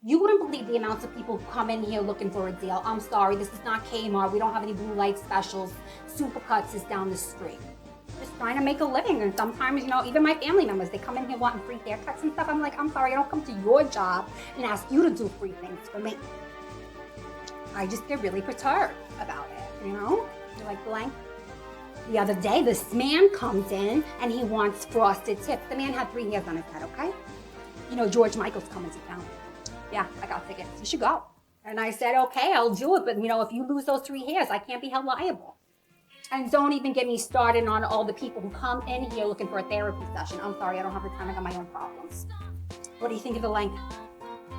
You wouldn't believe the amounts of people who come in here looking for a deal. I'm sorry, this is not Kmart. We don't have any blue light specials. Supercuts is down the street. Just trying to make a living. And sometimes, even my family members, they come in here wanting free haircuts and stuff. I'm like, I'm sorry, I don't come to your job and ask you to do free things for me. I just get really perturbed about it, You're like, blank. The other day, this man comes in and he wants frosted tips. The man had 3 hairs on his head, okay? George Michael's coming to town. Yeah, I got tickets. You should go. And I said, okay, I'll do it. But, if you lose those 3 hairs, I can't be held liable. And don't even get me started on all the people who come in here looking for a therapy session. I'm sorry, I don't have the time. I got my own problems. What do you think of the length?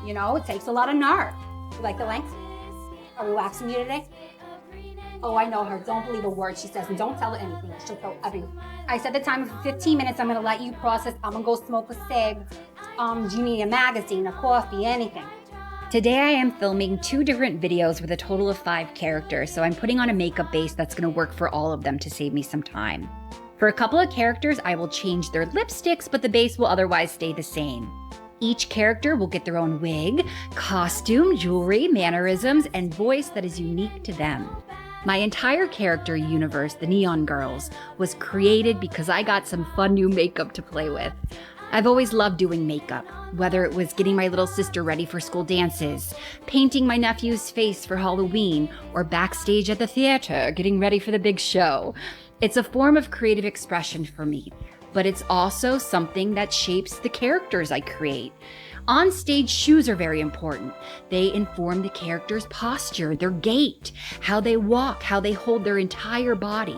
It takes a lot of nerve. You like the length? Are we waxing you today? Oh, I know her. Don't believe a word she says, and don't tell her anything. She'll tell everything. I said the time for 15 minutes. I'm going to let you process. I'm going to go smoke a cig. Do you need a magazine, a coffee, anything? Today I am filming 2 different videos with a total of 5 characters, so I'm putting on a makeup base that's going to work for all of them to save me some time. For a couple of characters, I will change their lipsticks, but the base will otherwise stay the same. Each character will get their own wig, costume, jewelry, mannerisms, and voice that is unique to them. My entire character universe, the Neon Girls, was created because I got some fun new makeup to play with. I've always loved doing makeup, whether it was getting my little sister ready for school dances, painting my nephew's face for Halloween, or backstage at the theater getting ready for the big show. It's a form of creative expression for me, but it's also something that shapes the characters I create. On-stage shoes are very important. They inform the character's posture, their gait, how they walk, how they hold their entire body.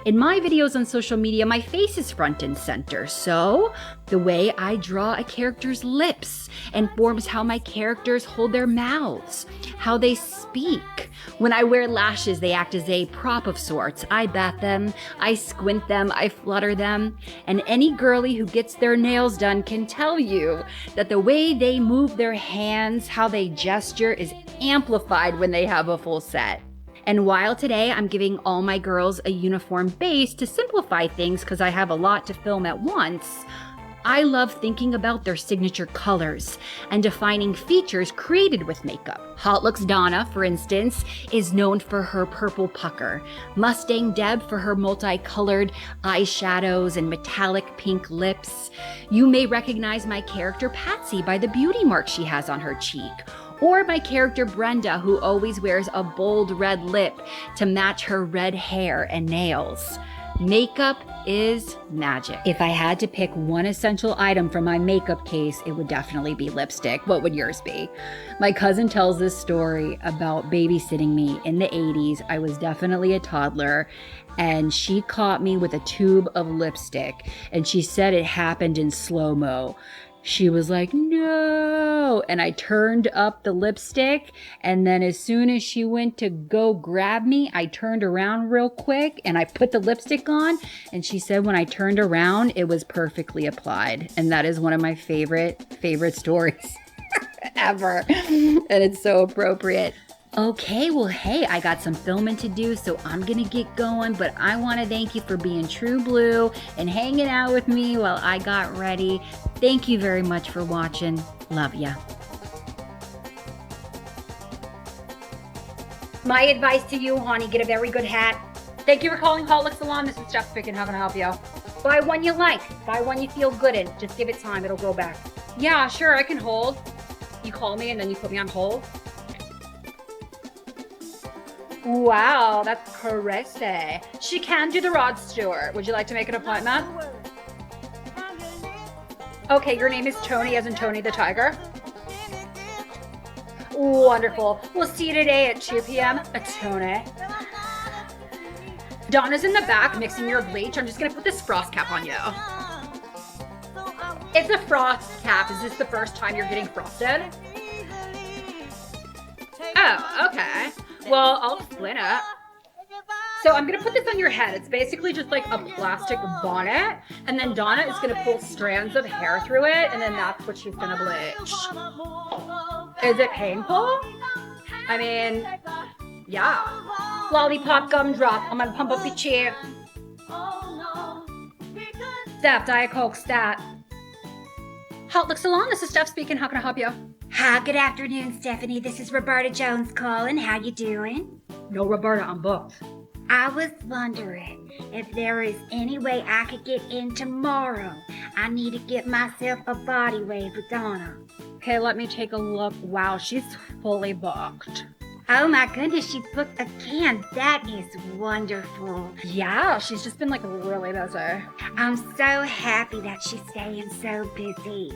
In my videos on social media, my face is front and center, so the way I draw a character's lips informs how my characters hold their mouths, how they speak. When I wear lashes, they act as a prop of sorts. I bat them, I squint them, I flutter them, and any girly who gets their nails done can tell you that the way they move their hands, how they gesture is amplified when they have a full set. And while today I'm giving all my girls a uniform base to simplify things because I have a lot to film at once, I love thinking about their signature colors and defining features created with makeup. Hot Looks Donna, for instance, is known for her purple pucker. Mustang Deb for her multicolored eyeshadows and metallic pink lips. You may recognize my character Patsy by the beauty mark she has on her cheek. Or my character Brenda, who always wears a bold red lip to match her red hair and nails. Makeup is magic. If I had to pick one essential item from my makeup case, it would definitely be lipstick. What would yours be? My cousin tells this story about babysitting me in the 80s. I was definitely a toddler, and she caught me with a tube of lipstick, and she said it happened in slow-mo. She was like, no, and I turned up the lipstick, and then as soon as she went to go grab me, I turned around real quick, and I put the lipstick on, and she said when I turned around, it was perfectly applied, and that is one of my favorite stories ever, and it's so appropriate. Okay, well, hey, I got some filming to do, so I'm gonna get going, but I wanna thank you for being true blue and hanging out with me while I got ready. Thank you very much for watching. Love ya. My advice to you, honey, get a very good hat. Thank you for calling Hot Looks Salon. This is Steph speaking. How can I help you? Buy one you like. Buy one you feel good in. Just give it time. It'll grow back. Yeah, sure, I can hold. You call me and then you put me on hold? Wow, that's crazy. She can do the Rod Stewart. Would you like to make an appointment? Okay, your name is Tony, as in Tony the Tiger. Wonderful. We'll see you today at 2 p.m. Tony. Donna's in the back mixing your bleach. I'm just gonna put this frost cap on you. It's a frost cap. Is this the first time you're getting frosted? Oh, okay. Well, I'll explain it. So I'm gonna put this on your head. It's basically just like a plastic bonnet, and then Donna is gonna pull strands of hair through it, and then that's what she's gonna bleach. Is it painful? I mean, yeah. Lollipop gumdrop. I'm gonna pump up your cheek. Steph, Diet Coke, stat. Hot Looks Salon, this is Steph speaking. How can I help you? Hi, good afternoon, Stephanie. This is Roberta Jones calling. How you doing? No, Roberta, I'm booked. I was wondering if there is any way I could get in tomorrow. I need to get myself a body wave with Donna. Okay, let me take a look. Wow, she's fully booked. Oh my goodness, she booked again. That is wonderful. Yeah, she's just been like really busy. I'm so happy that she's staying so busy.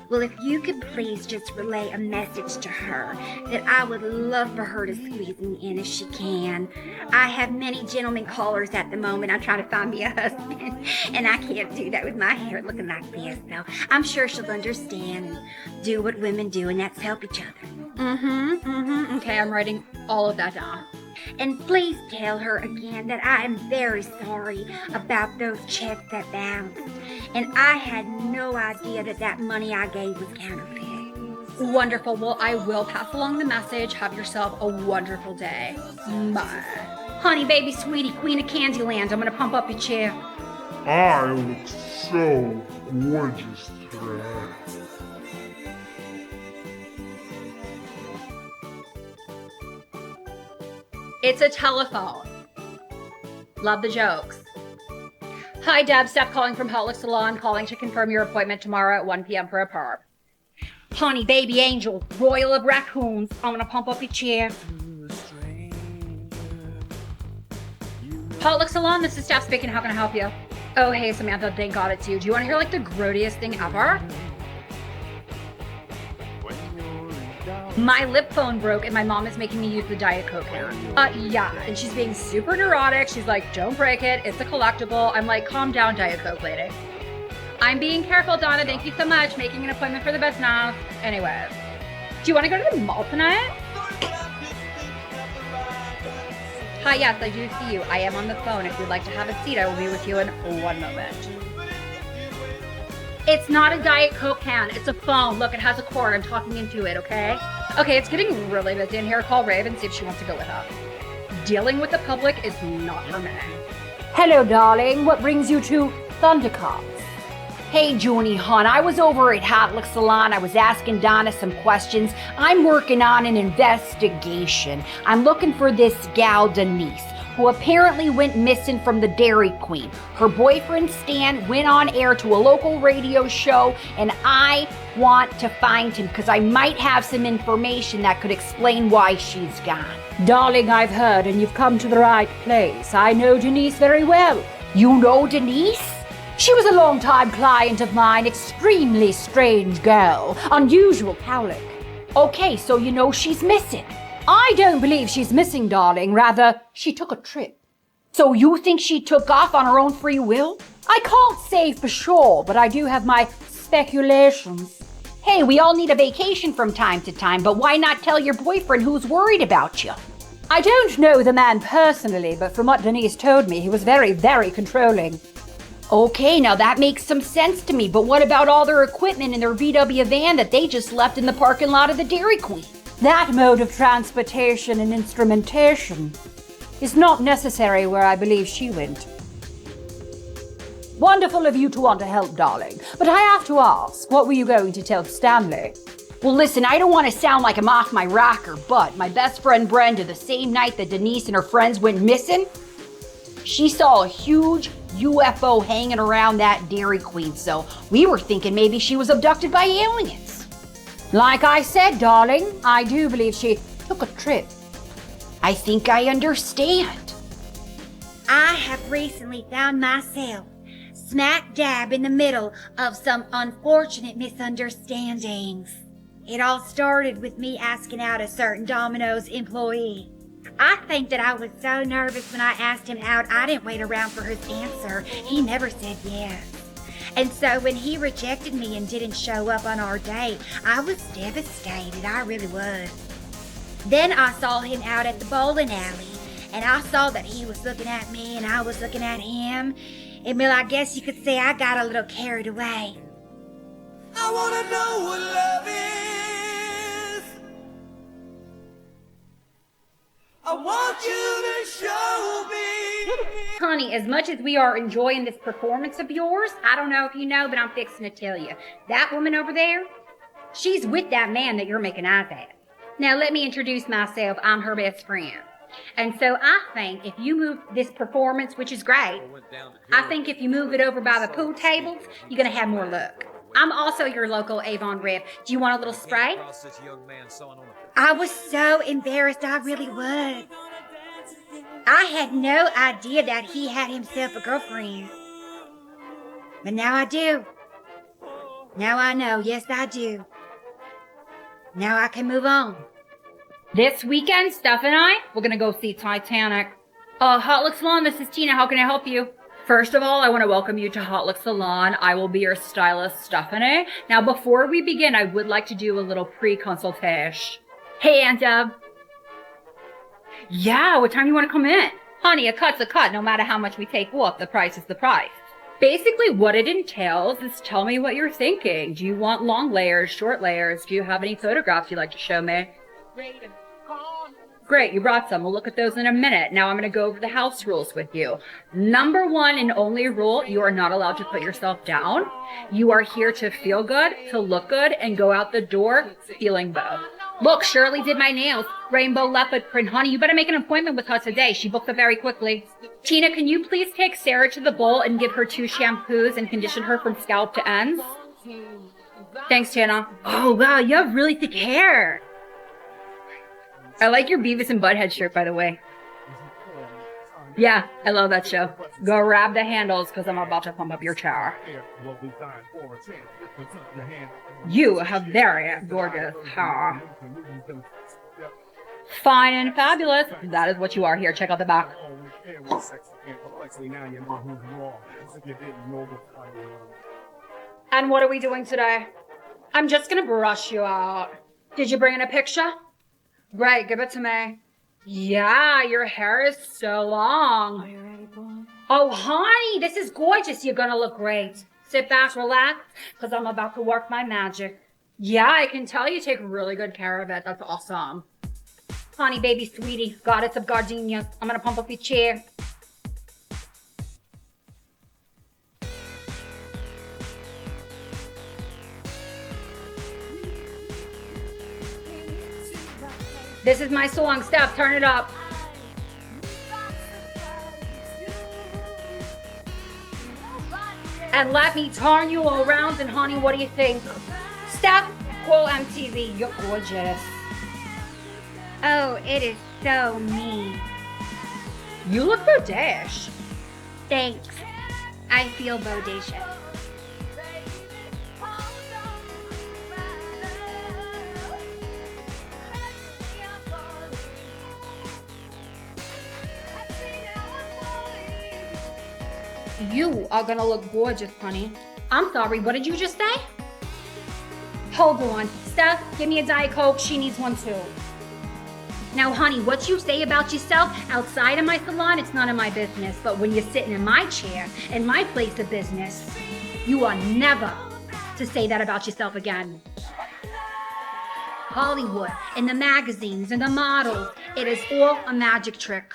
Well, if you could please just relay a message to her that I would love for her to squeeze me in if she can. I have many gentlemen callers at the moment. I'm trying to find me a husband, and I can't do that with my hair looking like this. So I'm sure she'll understand and do what women do, and that's help each other. Okay, I'm writing all of that down. And please tell her again that I am very sorry about those checks that bounced. And I had no idea that that money I gave was counterfeit. Wonderful. Well, I will pass along the message. Have yourself a wonderful day. Bye. Honey, baby, sweetie, queen of Candyland, I'm gonna pump up your chair. I look so gorgeous today. It's a telephone. Love the jokes. Hi, Deb. Steph calling from Hot Look Salon, calling to confirm your appointment tomorrow at 1 p.m. for a perm. Honey, baby angel, royal of raccoons, I'm gonna pump up your chair. Hot Look Salon, this is Steph speaking. How can I help you? Oh, hey, Samantha. Thank God it's you. Do you want to hear like the grodiest thing ever? My lip phone broke and my mom is making me use the Diet Coke can. Yeah, and she's being super neurotic. She's like, don't break it. It's a collectible. I'm like, calm down, Diet Coke lady. I'm being careful, Donna. Thank you so much. Making an appointment for the best now. Anyway, do you want to go to the mall tonight? Hi, yes, I do see you. I am on the phone. If you'd like to have a seat, I will be with you in 1 moment. It's not a Diet Coke can. It's a phone. Look, it has a cord. I'm talking into it, okay? Okay, it's getting really busy in here. Call Raven, see if she wants to go with us. Dealing with the public is not for me. Hello, darling. What brings you to Thundercats? Hey, Junie, hon. I was over at Hot Look Salon. I was asking Donna some questions. I'm working on an investigation. I'm looking for this gal, Denise, who apparently went missing from the Dairy Queen. Her boyfriend, Stan, went on air to a local radio show, and I want to find him because I might have some information that could explain why she's gone. Darling, I've heard, and you've come to the right place. I know Denise very well. You know Denise? She was a long-time client of mine, extremely strange girl, unusual cowlick. Okay, so you know she's missing. I don't believe she's missing, darling. Rather, she took a trip. So you think she took off on her own free will? I can't say for sure, but I do have my speculations. Hey, we all need a vacation from time to time, but why not tell your boyfriend who's worried about you? I don't know the man personally, but from what Denise told me, he was very, very controlling. Okay, now that makes some sense to me, but what about all their equipment in their VW van that they just left in the parking lot of the Dairy Queen? That mode of transportation and instrumentation is not necessary where I believe she went. Wonderful of you to want to help, darling, but I have to ask, what were you going to tell Stanley? Well, listen, I don't want to sound like I'm off my rocker, but my best friend Brenda, the same night that Denise and her friends went missing, she saw a huge UFO hanging around that Dairy Queen, so we were thinking maybe she was abducted by aliens. Like I said, darling, I do believe she took a trip. I think I understand. I have recently found myself smack dab in the middle of some unfortunate misunderstandings. It all started with me asking out a certain Domino's employee. I think that I was so nervous when I asked him out, I didn't wait around for his answer. He never said yes. And so when he rejected me and didn't show up on our date, I was devastated. I really was. Then I saw him out at the bowling alley, and I saw that he was looking at me and I was looking at him. And well, I guess you could say I got a little carried away. I wanna know what love is. I want you to show me. Honey, as much as we are enjoying this performance of yours, I don't know if you know, but I'm fixing to tell you. That woman over there, She's with that man that you're making eyes at. Now let me introduce myself. I'm her best friend. And so I think if you move this performance, which is great, I think if you move it over by the pool tables, you're going to have more luck. I'm also your local Avon rep. Do you want a little spray? I was so embarrassed, I really was. I had no idea that he had himself a girlfriend. But now I do. Now I know, yes I do. Now I can move on. This weekend, Steph and I, we're going to go see Titanic. Hot Look Salon, this is Tina. How can I help you? First of all, I want to welcome you to Hot Look Salon. I will be your stylist, Stephanie. Now, before we begin, I would like to do a little pre-consultation. Hey, Aunt Deb. Yeah, what time do you want to come in? Honey, a cut's a cut. No matter how much we take off, the price is the price. Basically, what it entails is tell me what you're thinking. Do you want long layers, short layers? Do you have any photographs you'd like to show me? Great, you brought some. We'll look at those in a minute. Now I'm going to go over the house rules with you. Number one and only rule, you are not allowed to put yourself down. You are here to feel good, to look good, and go out the door feeling both. Look, Shirley did my nails. Rainbow leopard print. Honey, you better make an appointment with her today. She booked it very quickly. Tina, can you please take Sarah to the bowl and give her 2 shampoos and condition her from scalp to ends? Thanks, Tina. Oh, wow, you have really thick hair. I like your Beavis and Butthead shirt, by the way. Yeah, I love that show. Go grab the handles, because I'm about to pump up your chair. You have very gorgeous hair. Fine and fabulous. That is what you are here. Check out the back. And what are we doing today? I'm just going to brush you out. Did you bring in a picture? Right, give it to me. Yeah, your hair is so long. Are you ready, boy? Oh, honey, this is gorgeous. You're gonna look great. Sit back, relax, because I'm about to work my magic. Yeah, I can tell you take really good care of it. That's awesome. Honey, baby, sweetie, goddess of gardenias. I'm gonna pump up your chair. This is my song. Steph, turn it up. And let me turn you around, and honey, what do you think? Steph, call MTV. You're gorgeous. Oh, it is so me. You look bodacious. Thanks. I feel bodacious. You are gonna look gorgeous, honey. I'm sorry, what did you just say? Hold on. Steph, give me a Diet Coke. She needs one too. Now, honey, what you say about yourself outside of my salon, it's none of my business. But when you're sitting in my chair, in my place of business, you are never to say that about yourself again. Hollywood, and the magazines, and the models, it is all a magic trick.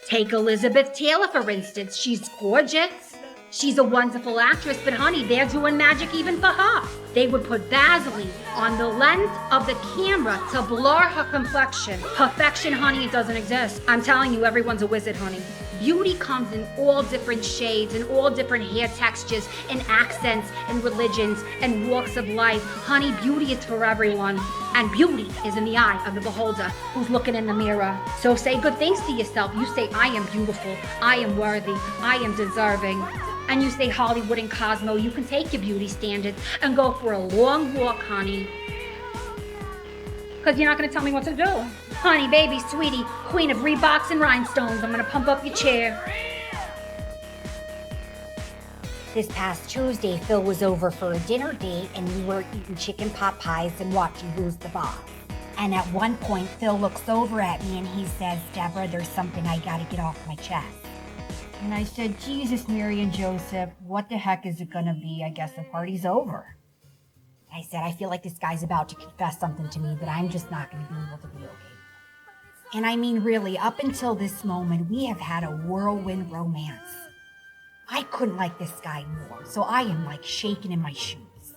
Take Elizabeth Taylor, for instance. She's gorgeous. She's a wonderful actress, but honey, they're doing magic even for her. They would put Vaseline on the lens of the camera to blur her complexion. Perfection, honey, it doesn't exist. I'm telling you, everyone's a wizard, honey. Beauty comes in all different shades and all different hair textures and accents and religions and walks of life. Honey, beauty is for everyone. And beauty is in the eye of the beholder who's looking in the mirror. So say good things to yourself. You say, I am beautiful. I am worthy. I am deserving. And you say Hollywood and Cosmo, you can take your beauty standards and go for a long walk, honey. Because you're not going to tell me what to do. Honey, baby, sweetie, queen of Reeboks and rhinestones, I'm going to pump up your chair. This past Tuesday, Phil was over for a dinner date and we were eating chicken pot pies and watching Who's the Boss. And at one point, Phil looks over at me and he says, Deborah, there's something I gotta get off my chest. And I said, Jesus, Mary and Joseph, what the heck is it gonna be? I guess the party's over. I said, I feel like this guy's about to confess something to me that I'm just not gonna be able to be okay. And I mean, really, up until this moment, we have had a whirlwind romance. I couldn't like this guy more, so I am like shaking in my shoes.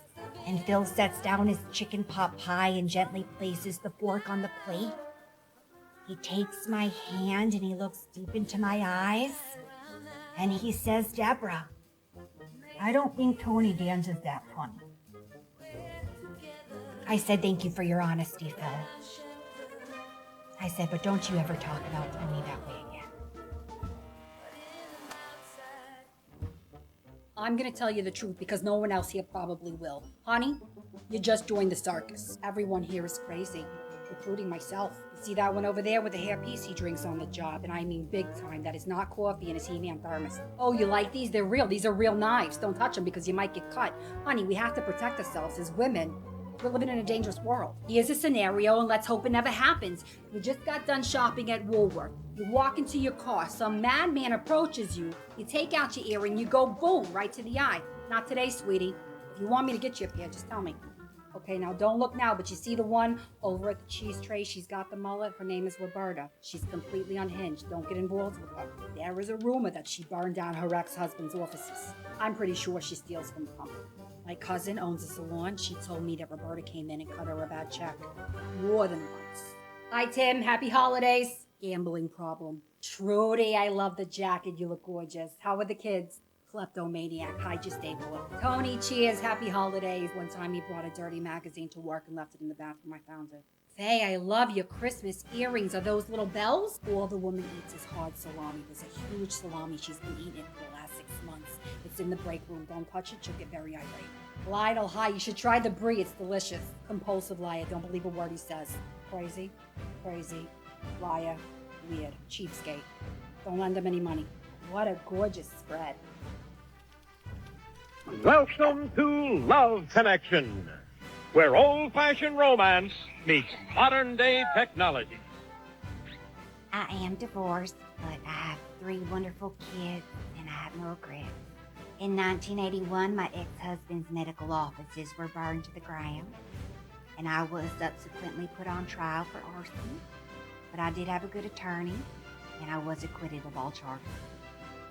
And Phil sets down his chicken pot pie and gently places the fork on the plate. He takes my hand and he looks deep into my eyes. And he says, Deborah, I don't think Tony dances that funny. I said, thank you for your honesty, Phil. I said, but don't you ever talk about Tony that way again. I'm gonna tell you the truth because no one else here probably will. Honey, you just joined the circus. Everyone here is crazy, including myself. You see that one over there with the hairpiece? He drinks on the job, and I mean big time. That is not coffee in his He-Man thermos. Oh, you like these? They're real. These are real knives. Don't touch them because you might get cut. Honey, we have to protect ourselves as women. We're living in a dangerous world. Here's a scenario, and let's hope it never happens. You just got done shopping at Woolworth. You walk into your car. Some madman approaches you. You take out your earring. You go boom, right to the eye. Not today, sweetie. If you want me to get you a pair, just tell me. Okay, now don't look now, but you see the one over at the cheese tray? She's got the mullet. Her name is Roberta. She's completely unhinged. Don't get involved with her. There is a rumor that she burned down her ex-husband's offices. I'm pretty sure she steals from the company. My cousin owns a salon. She told me that Roberta came in and cut her a bad check. More than once. Hi, Tim. Happy holidays. Gambling problem. Trudy, I love the jacket. You look gorgeous. How are the kids? Kleptomaniac. Hide your stapler. Tony, cheers. Happy holidays. One time he brought a dirty magazine to work and left it in the bathroom. I found it. Faye, I love your Christmas earrings. Are those little bells? All the woman eats is hard salami. There's a huge salami she's been eating for the last 6 months. It's in the break room. Don't touch it. She'll get very irate. Lionel, hi. You should try the brie. It's delicious. Compulsive liar. Don't believe a word he says. Crazy. Crazy. Liar. Weird. Cheapskate. Don't lend him any money. What a gorgeous spread. Welcome to Love Connection, where old-fashioned romance meets modern-day technology. I am divorced, but I have 3 wonderful kids, and I have no regrets. In 1981, my ex-husband's medical offices were burned to the ground, and I was subsequently put on trial for arson. But I did have a good attorney, and I was acquitted of all charges.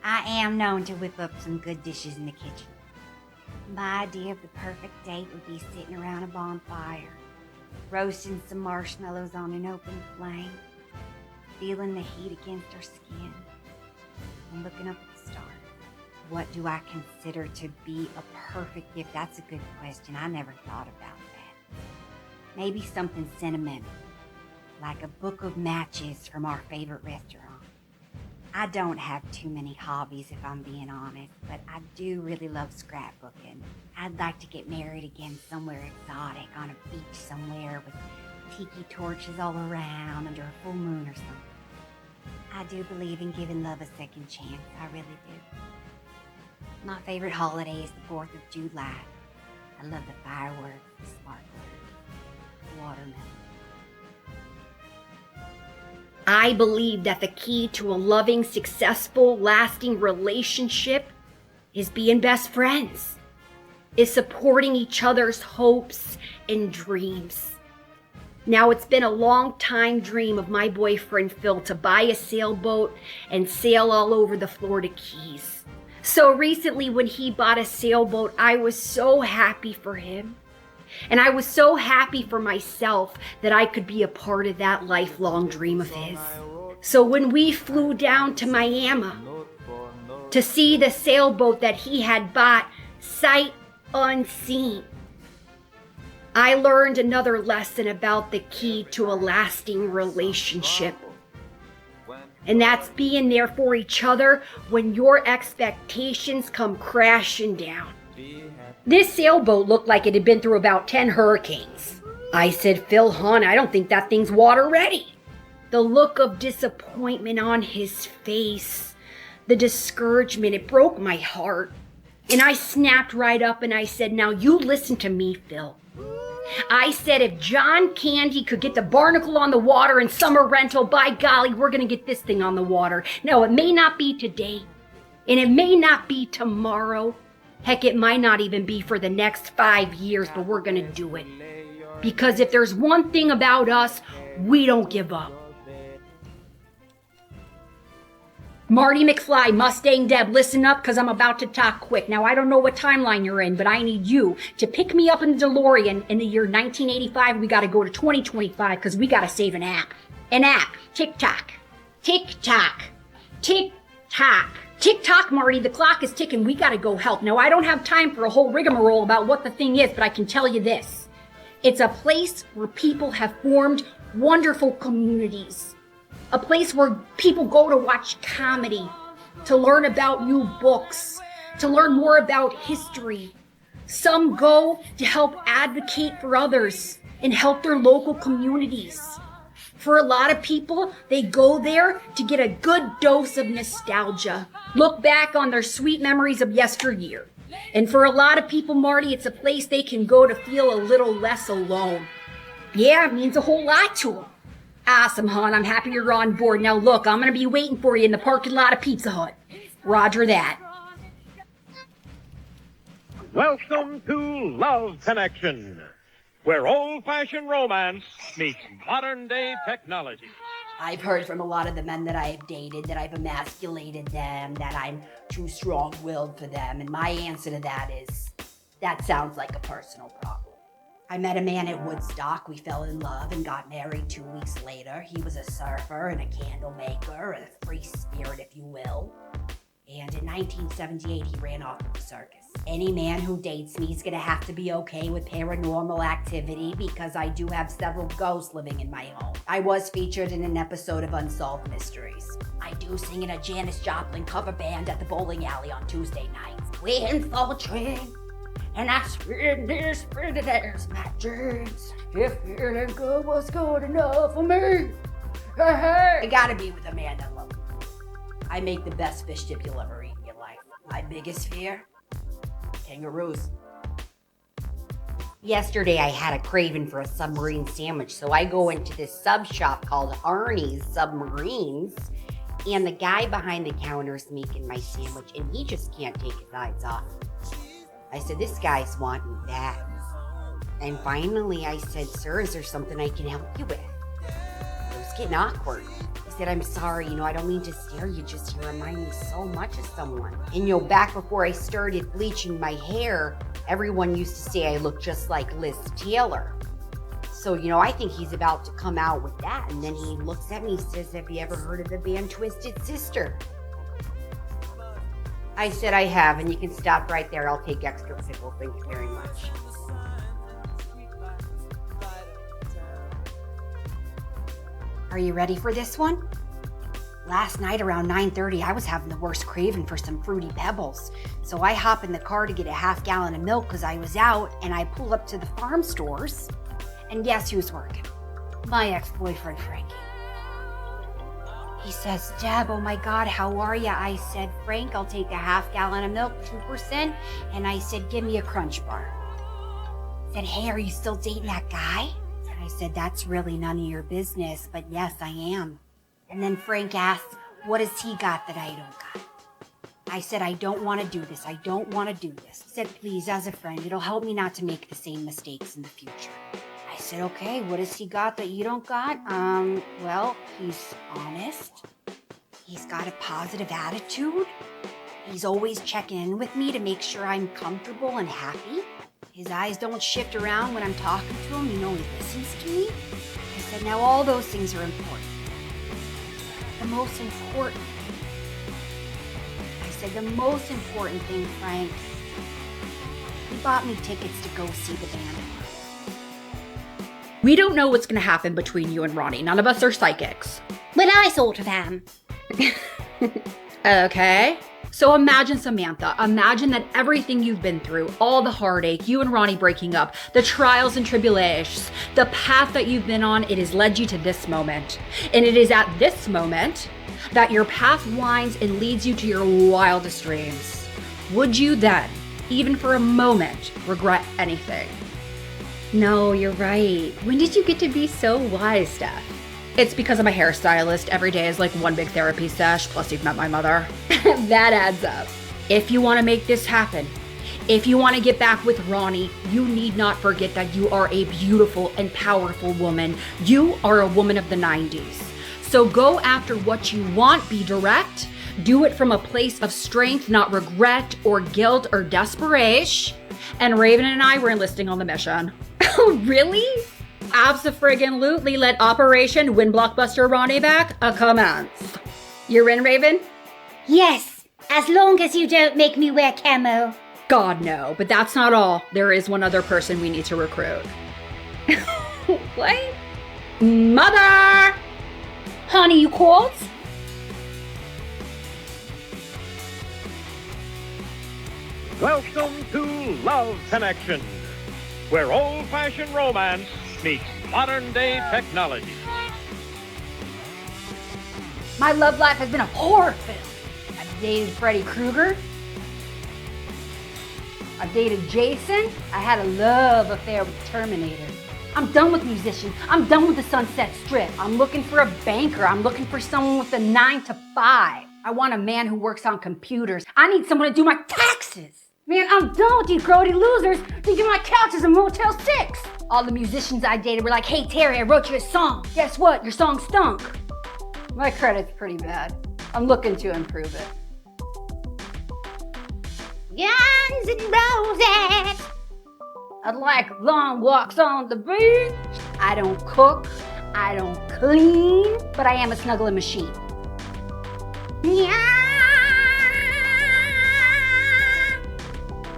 I am known to whip up some good dishes in the kitchen. My idea of the perfect date would be sitting around a bonfire, roasting some marshmallows on an open flame, feeling the heat against our skin, and looking up at the stars. What do I consider to be a perfect gift? That's a good question. I never thought about that. Maybe something sentimental, like a book of matches from our favorite restaurant. I don't have too many hobbies, if I'm being honest, but I do really love scrapbooking. I'd like to get married again somewhere exotic, on a beach somewhere with tiki torches all around under a full moon or something. I do believe in giving love a second chance. I really do. My favorite holiday is the 4th of July. I love the fireworks, the sparklers, the watermelon. I believe that the key to a loving, successful, lasting relationship is being best friends, is supporting each other's hopes and dreams. Now, it's been a long time dream of my boyfriend Phil to buy a sailboat and sail all over the Florida Keys. So recently when he bought a sailboat, I was so happy for him. And I was so happy for myself that I could be a part of that lifelong dream of his. So when we flew down to Miami to see the sailboat that he had bought, sight unseen, I learned another lesson about the key to a lasting relationship. And that's being there for each other when your expectations come crashing down. This sailboat looked like it had been through about 10 hurricanes. I said, Phil, hon, I don't think that thing's water ready. The look of disappointment on his face, the discouragement, it broke my heart. And I snapped right up and I said, now you listen to me, Phil. I said, if John Candy could get the Barnacle on the water and summer rental, by golly, we're going to get this thing on the water. Now, it may not be today, and it may not be tomorrow. Heck, it might not even be for the next 5 years, but we're going to do it. Because if there's one thing about us, we don't give up. Marty McFly, Mustang Deb, listen up because I'm about to talk quick. Now, I don't know what timeline you're in, but I need you to pick me up in the DeLorean in the year 1985. We got to go to 2025 because we got to save an app. An app. TikTok. TikTok. TikTok. TikTok, Marty, the clock is ticking. We got to go help. Now, I don't have time for a whole rigmarole about what the thing is, but I can tell you this. It's a place where people have formed wonderful communities. A place where people go to watch comedy, to learn about new books, to learn more about history. Some go to help advocate for others and help their local communities. For a lot of people, they go there to get a good dose of nostalgia, look back on their sweet memories of yesteryear. And for a lot of people, Marty, it's a place they can go to feel a little less alone. Yeah, it means a whole lot to them. Awesome, hon. I'm happy you're on board. Now look, I'm going to be waiting for you in the parking lot of Pizza Hut. Roger that. Welcome to Love Connection, where old-fashioned romance meets modern-day technology. I've heard from a lot of the men that I have dated that I've emasculated them, that I'm too strong-willed for them. And my answer to that is, that sounds like a personal problem. I met a man at Woodstock. We fell in love and got married 2 weeks later. He was a surfer and a candle maker, a free spirit, if you will. And in 1978, he ran off with the circus. Any man who dates me is gonna have to be okay with paranormal activity because I do have several ghosts living in my home. I was featured in an episode of Unsolved Mysteries. I do sing in a Janis Joplin cover band at the bowling alley on Tuesday nights. We're infiltrating. And I spend this, there's my dreams. If feeling good was good enough for me. Hey, I gotta be with a man that loves me. I make the best fish dip you'll ever eat in your life. My biggest fear? Kangaroos. Yesterday I had a craving for a submarine sandwich, so I go into this sub shop called Arnie's Submarines, and the guy behind the counter is making my sandwich, and he just can't take his eyes off. I said, this guy's wanting that. And finally I said, sir, is there something I can help you with? It was getting awkward. He said, I'm sorry, I don't mean to stare, you remind me so much of someone. And back before I started bleaching my hair, everyone used to say I look just like Liz Taylor. So, I think he's about to come out with that. And then he looks at me and says, have you ever heard of the band Twisted Sister? I said I have, and you can stop right there. I'll take extra pickle. Thank you very much. Are you ready for this one? Last night around 9:30, I was having the worst craving for some Fruity Pebbles. So I hop in the car to get a half gallon of milk because I was out, and I pull up to the farm stores, and guess who's working? My ex-boyfriend, Frankie. He says, Deb, oh my God, how are ya? I said, Frank, I'll take a half gallon of milk, 2%. And I said, give me a Crunch Bar. He said, hey, are you still dating that guy? And I said, that's really none of your business, but yes, I am. And then Frank asked, what has he got that I don't got? I said, I don't want to do this. I don't want to do this. He said, please, as a friend, it'll help me not to make the same mistakes in the future. I said, okay, what has he got that you don't got? Well, he's honest. He's got a positive attitude. He's always checking in with me to make sure I'm comfortable and happy. His eyes don't shift around when I'm talking to him. He listens to me. I said, now all those things are important. The most important. I said, the most important thing, Frank, he bought me tickets to go see the band. We don't know what's going to happen between you and Ronnie. None of us are psychics. But I sort of am. Okay. So imagine Samantha. Imagine that everything you've been through, all the heartache, you and Ronnie breaking up, the trials and tribulations, the path that you've been on, it has led you to this moment. And it is at this moment that your path winds and leads you to your wildest dreams. Would you then, even for a moment, regret anything? No, you're right. When did you get to be so wise, Steph? It's because I'm a hairstylist. Every day is like one big therapy sesh, plus you've met my mother. That adds up. If you want to make this happen, if you want to get back with Ronnie, you need not forget that you are a beautiful and powerful woman. You are a woman of the 90s. So go after what you want, be direct, Do it from a place of strength, not regret or guilt or desperation. And Raven and I were enlisting on the mission. Oh, really? Abso-friggin-lutely, let Operation Win Blockbuster Ronnie back commence. You're in, Raven? Yes, as long as you don't make me wear camo. God, no. But that's not all. There is one other person we need to recruit. What? Mother! Honey, you called? Welcome to Love Connection, where old-fashioned romance meets modern-day technology. My love life has been a horror film. I've dated Freddy Krueger. I've dated Jason. I had a love affair with Terminator. I'm done with musicians. I'm done with the Sunset Strip. I'm looking for a banker. I'm looking for someone with a 9 to 5. I want a man who works on computers. I need someone to do my taxes. Man, I'm done with you grody losers thinking my couch is a Motel 6. All the musicians I dated were like, hey Terry, I wrote you a song. Guess what? Your song stunk. My credit's pretty bad. I'm looking to improve it. Guns and Roses. I like long walks on the beach. I don't cook. I don't clean. But I am a snuggling machine. Yeah.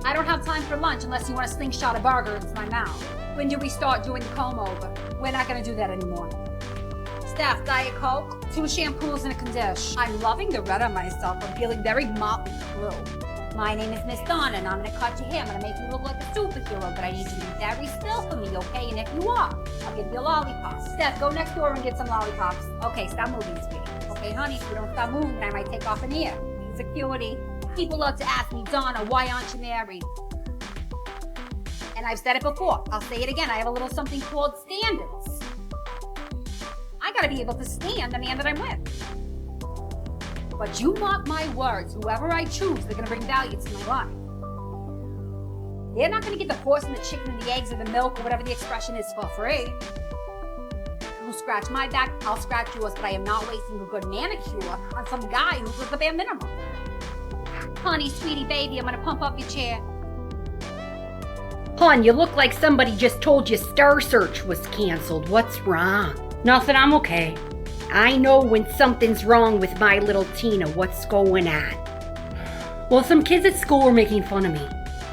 I don't have time for lunch unless you want to slingshot a burger into my mouth. When do we start doing the comb over? We're not going to do that anymore. Staff, Diet Coke, 2 shampoos and a condition. I'm loving the red on myself. I'm feeling very motley crew. My name is Miss Donna, and I'm going to cut your hair. I'm going to make you look like a superhero, but I need you to be very still for me, okay? And if you are, I'll give you a lollipop. Steph, go next door and get some lollipops. Okay, stop moving, sweetie. Okay, honey, if you don't stop moving, I might take off an ear. Security. People love to ask me, Donna, why aren't you married? And I've said it before. I'll say it again. I have a little something called standards. I gotta be able to stand the man that I'm with. But you mark my words, whoever I choose, they're gonna bring value to my life. They're not gonna get the horse and the chicken and the eggs or the milk or whatever the expression is for free. You scratch my back, I'll scratch yours, but I am not wasting a good manicure on some guy who's with the bare minimum. Honey, sweetie, baby, I'm gonna pump up your chair. Hon, you look like somebody just told you Star Search was canceled. What's wrong? Nothing, I'm okay. I know when something's wrong with my little Tina. What's going on? Well, some kids at school were making fun of me.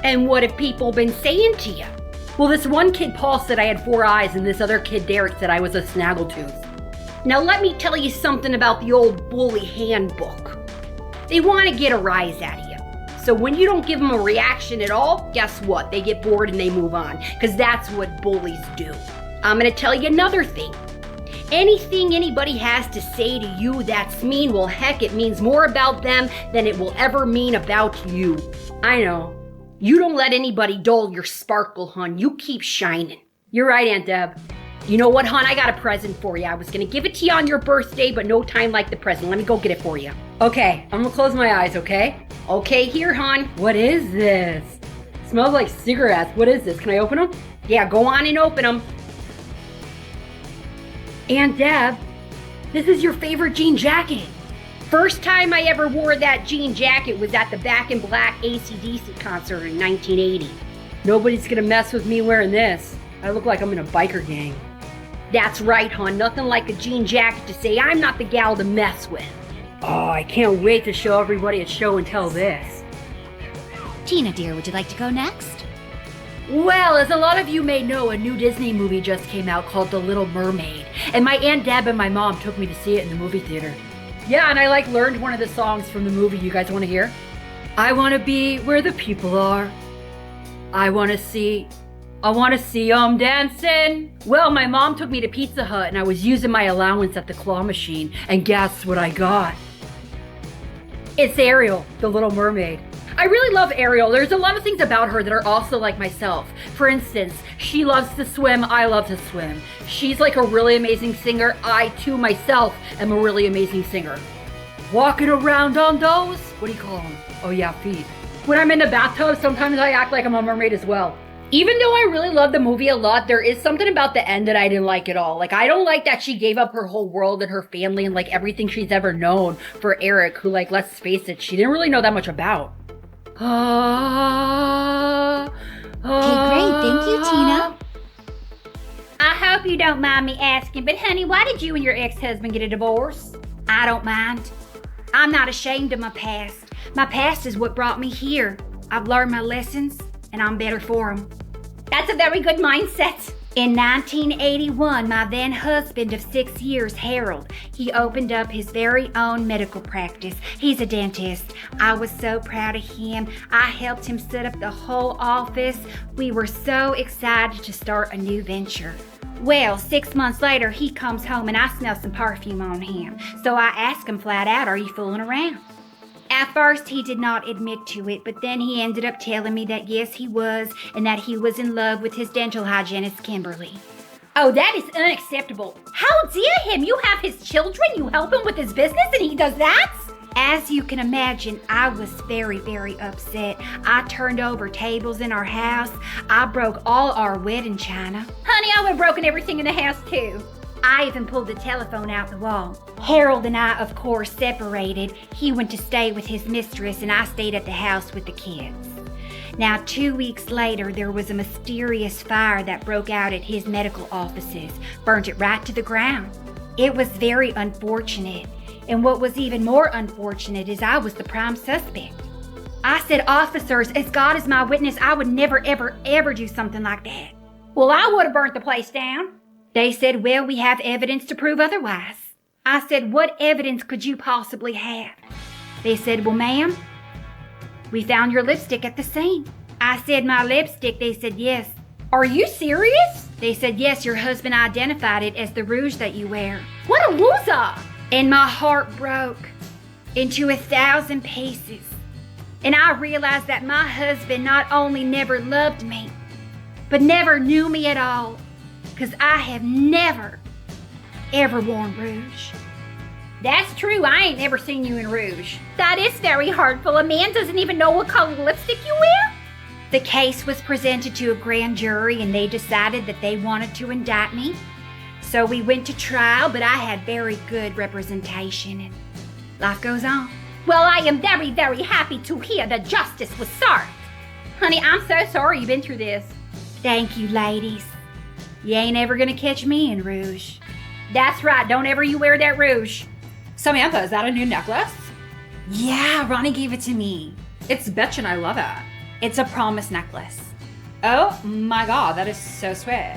And what have people been saying to you? Well, this one kid, Paul, said I had 4 eyes, and this other kid, Derek, said I was a snaggletooth. Now, let me tell you something about the old bully handbook. They want to get a rise out of you. So when you don't give them a reaction at all, guess what? They get bored and they move on, because that's what bullies do. I'm going to tell you another thing. Anything anybody has to say to you that's mean, well, heck, it means more about them than it will ever mean about you. I know. You don't let anybody dull your sparkle, hon. You keep shining. You're right, Aunt Deb. You know what, hon? I got a present for you. I was going to give it to you on your birthday, but no time like the present. Let me go get it for you. Okay, I'm going to close my eyes, okay? Okay, here, hon. What is this? Smells like cigarettes. What is this? Can I open them? Yeah, go on and open them. Aunt Deb, this is your favorite jean jacket. First time I ever wore that jean jacket was at the Back in Black AC/DC concert in 1980. Nobody's gonna mess with me wearing this. I look like I'm in a biker gang. That's right, hon. Nothing like a jean jacket to say I'm not the gal to mess with. Oh, I can't wait to show everybody at Show and Tell this. Tina, dear, would you like to go next? Well, as a lot of you may know, a new Disney movie just came out called The Little Mermaid. And my Aunt Deb and my mom took me to see it in the movie theater. Yeah, and I learned one of the songs from the movie. You guys want to hear? I want to be where the people are. I want to see 'em dancing. Well, my mom took me to Pizza Hut and I was using my allowance at the claw machine. And guess what I got? It's Ariel, the Little Mermaid. I really love Ariel. There's a lot of things about her that are also like myself. For instance, she loves to swim, I love to swim. She's like a really amazing singer. I too myself am a really amazing singer. Walking around on those, what do you call them? Oh yeah, feet. When I'm in the bathtub, sometimes I act like I'm a mermaid as well. Even though I really love the movie a lot, there is something about the end that I didn't like at all. Like, I don't like that she gave up her whole world and her family and like everything she's ever known for Eric, who, like, let's face it, she didn't really know that much about. Okay, great. Thank you, Tina. I hope you don't mind me asking, but honey, why did you and your ex-husband get a divorce? I don't mind. I'm not ashamed of my past. My past is what brought me here. I've learned my lessons, and I'm better for them. That's a very good mindset. In 1981, my then husband of 6 years, Harold, he opened up his very own medical practice. He's a dentist. I was so proud of him. I helped him set up the whole office. We were so excited to start a new venture. Well, 6 months later, he comes home and I smell some perfume on him. So I asked him flat out, "Are you fooling around?" At first, he did not admit to it, but then he ended up telling me that yes, he was, and that he was in love with his dental hygienist, Kimberly. Oh, that is unacceptable. How dare him? You have his children, you help him with his business, and he does that? As you can imagine, I was very, very upset. I turned over tables in our house. I broke all our wedding china. Honey, I would have broken everything in the house too. I even pulled the telephone out the wall. Harold and I, of course, separated. He went to stay with his mistress and I stayed at the house with the kids. Now, 2 weeks later, there was a mysterious fire that broke out at his medical offices, burnt it right to the ground. It was very unfortunate. And what was even more unfortunate is I was the prime suspect. I said, "Officers, as God is my witness, I would never, ever, ever do something like that." Well, I would have burnt the place down. They said, "Well, we have evidence to prove otherwise." I said, "What evidence could you possibly have?" They said, "Well, ma'am, we found your lipstick at the scene." I said, "My lipstick?" They said, "Yes." Are you serious? They said, "Yes, your husband identified it as the rouge that you wear." What a loser! And my heart broke into 1,000 pieces. And I realized that my husband not only never loved me, but never knew me at all. Because I have never, ever worn rouge. That's true, I ain't never seen you in rouge. That is very hurtful. A man doesn't even know what color lipstick you wear? The case was presented to a grand jury and they decided that they wanted to indict me. So we went to trial, but I had very good representation and life goes on. Well, I am very, very happy to hear that justice was served. Honey, I'm so sorry you've been through this. Thank you, ladies. You ain't ever gonna catch me in rouge. That's right, don't ever you wear that rouge. Samantha, is that a new necklace? Yeah, Ronnie gave it to me. It's betchin', I love it. It's a promise necklace. Oh my god, that is so sweet.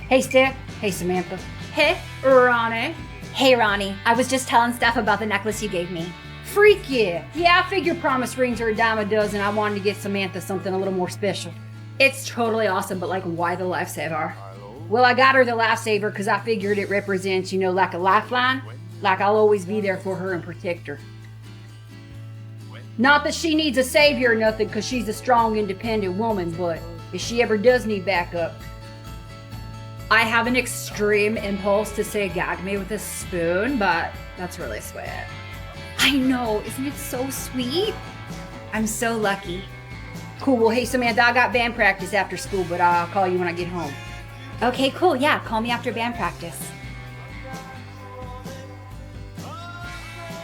Hey, Steph. Hey, Samantha. Hey, Ronnie. Hey, Ronnie, I was just telling Steph about the necklace you gave me. Freak yeah. Yeah, I figure promise rings are a dime a dozen. I wanted to get Samantha something a little more special. It's totally awesome, but like, why the lifesaver? Well, I got her the lifesaver because I figured it represents, you know, like a lifeline. Like I'll always be there for her and protect her. Not that she needs a savior or nothing because she's a strong, independent woman, but if she ever does need backup, I have an extreme impulse to say gag me with a spoon, but that's really sweet. I know, isn't it so sweet? I'm so lucky. Cool, well, hey, Samantha, I got band practice after school, but I'll call you when I get home. Okay, cool, yeah, call me after band practice.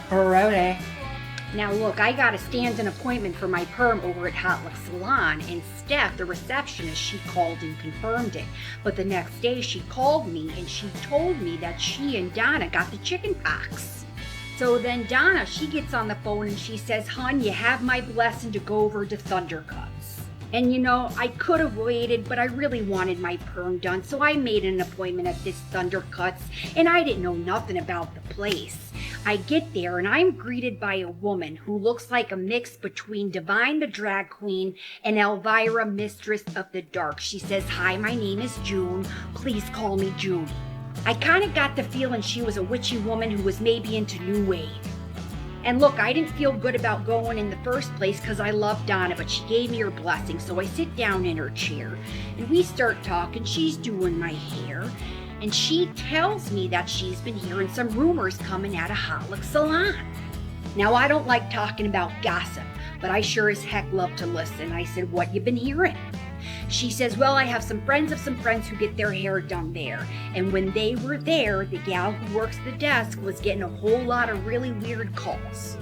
Alrighty. Now look, I got a stand-in appointment for my perm over at Hot Luck Salon, and Steph, the receptionist, she called and confirmed it. But the next day she called me and she told me that she and Donna got the chicken pox. So then Donna, she gets on the phone and she says, "Hon, you have my blessing to go over to Thundercuts." And you know, I could have waited, but I really wanted my perm done, so I made an appointment at this Thundercuts, and I didn't know nothing about the place. I get there and I'm greeted by a woman who looks like a mix between Divine the Drag Queen and Elvira, Mistress of the Dark. She says, "Hi, my name is June. Please call me June." I kind of got the feeling she was a witchy woman who was maybe into New Wave. And look, I didn't feel good about going in the first place because I love Donna, but she gave me her blessing. So I sit down in her chair and we start talking. She's doing my hair. And she tells me that she's been hearing some rumors coming out of Hot Luck Salon. Now, I don't like talking about gossip, but I sure as heck love to listen. I said, "What you been hearing?" She says, well, I have some friends who get their hair done there. And when they were there, the gal who works the desk was getting a whole lot of really weird calls.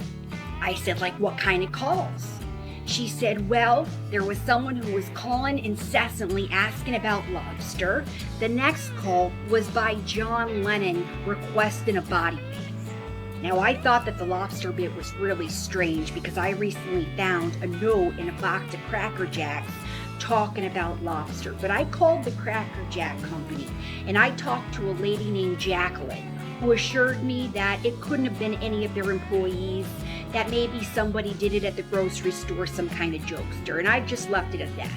I said, like, what kind of calls? She said, well, there was someone who was calling incessantly asking about Lobster. The next call was by John Lennon requesting a body piece. Now, I thought that the Lobster bit was really strange because I recently found a note in a box of Cracker Jacks talking about lobster. But I called the Cracker Jack company and I talked to a lady named Jacqueline who assured me that it couldn't have been any of their employees, that maybe somebody did it at the grocery store, some kind of jokester, and I just left it at that.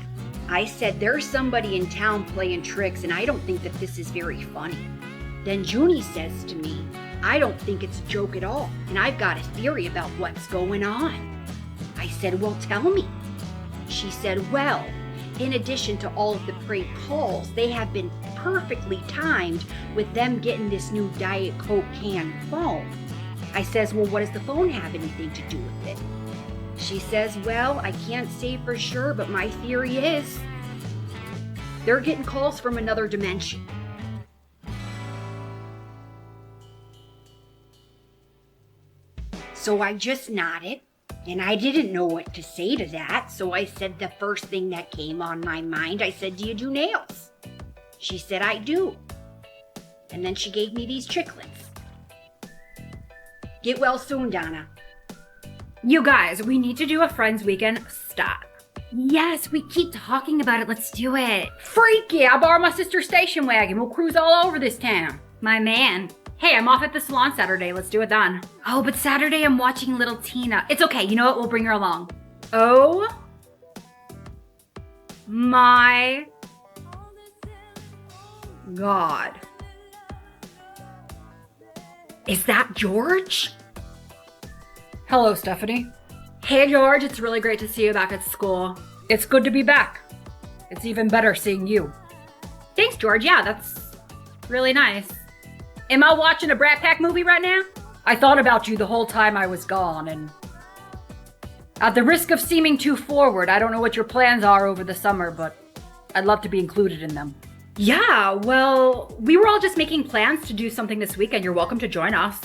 I said, there's somebody in town playing tricks and I don't think that this is very funny. Then Junie says to me, I don't think it's a joke at all, and I've got a theory about what's going on. I said, well, tell me. She said, well, in addition to all of the prank calls, they have been perfectly timed with them getting this new Diet Coke can phone. I says, well, what does the phone have anything to do with it? She says, well, I can't say for sure, but my theory is they're getting calls from another dimension. So I just nodded, and I didn't know what to say to that, so I said the first thing that came on my mind. I said, do you do nails? She said, I do. And then she gave me these chiclets. Get well soon, Donna. You guys, we need to do a Friends Weekend. Stop. Yes, we keep talking about it. Let's do it. Freaky! I'll borrow my sister's station wagon. We'll cruise all over this town. My man. Hey, I'm off at the salon Saturday. Let's do it then. Oh, but Saturday I'm watching Little Tina. It's okay. You know what? We'll bring her along. Oh my God. Is that George? Hello, Stephanie. Hey, George. It's really great to see you back at school. It's good to be back. It's even better seeing you. Thanks, George. Yeah, that's really nice. Am I watching a Brat Pack movie right now? I thought about you the whole time I was gone, and at the risk of seeming too forward, I don't know what your plans are over the summer, but I'd love to be included in them. Yeah, well, we were all just making plans to do something this weekend. You're welcome to join us.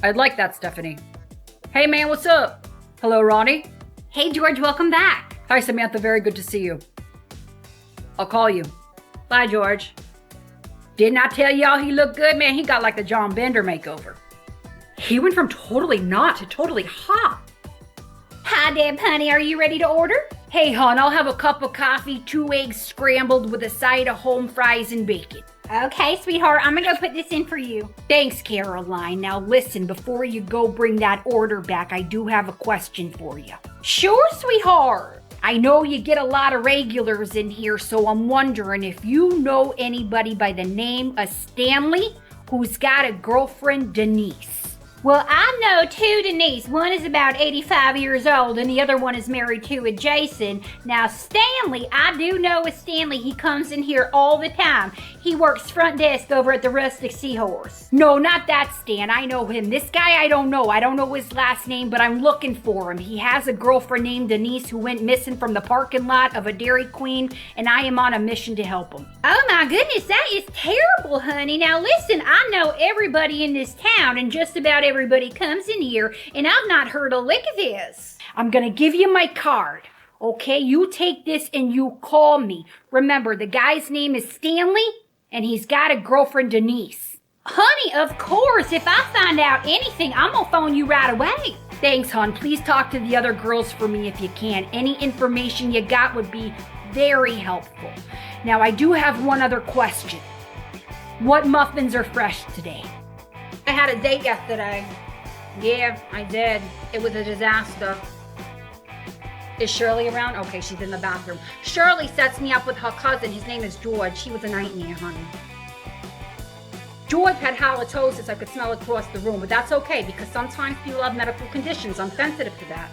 I'd like that, Stephanie. Hey, man, what's up? Hello, Ronnie. Hey, George, welcome back. Hi, Samantha. Very good to see you. I'll call you. Bye, George. Didn't I tell y'all he looked good? Man, he got like the John Bender makeover. He went from totally not to totally hot. Hi, Deb, honey. Are you ready to order? Hey, hon, I'll have a cup of coffee, 2 eggs scrambled with a side of home fries and bacon. Okay, sweetheart. I'm gonna go put this in for you. Thanks, Caroline. Now listen, before you go bring that order back, I do have a question for you. Sure, sweetheart. I know you get a lot of regulars in here, so I'm wondering if you know anybody by the name of Stanley who's got a girlfriend, Denise. Well, I know two Denise. One is about 85 years old and the other one is married to a Jason. Now, Stanley, I do know a Stanley. He comes in here all the time. He works front desk over at the Rustic Seahorse. No, not that Stan. I know him. This guy I don't know. I don't know his last name, but I'm looking for him. He has a girlfriend named Denise who went missing from the parking lot of a Dairy Queen, and I am on a mission to help him. Oh my goodness, that is terrible, honey. Now listen, I know everybody in this town and just about everybody comes in here, and I've not heard a lick of this. I'm gonna give you my card. Okay, you take this and you call me. Remember, the guy's name is Stanley, and he's got a girlfriend, Denise. Honey, of course. If I find out anything, I'm gonna phone you right away. Thanks, hon. Please talk to the other girls for me if you can. Any information you got would be very helpful. Now, I do have one other question. What muffins are fresh today? I had a date yesterday. Yeah, I did. It was a disaster. Is Shirley around? Okay, she's in the bathroom. Shirley sets me up with her cousin. His name is George. He was a nightmare, honey. George had halitosis. I could smell it across the room, but that's okay because sometimes people have medical conditions. I'm sensitive to that.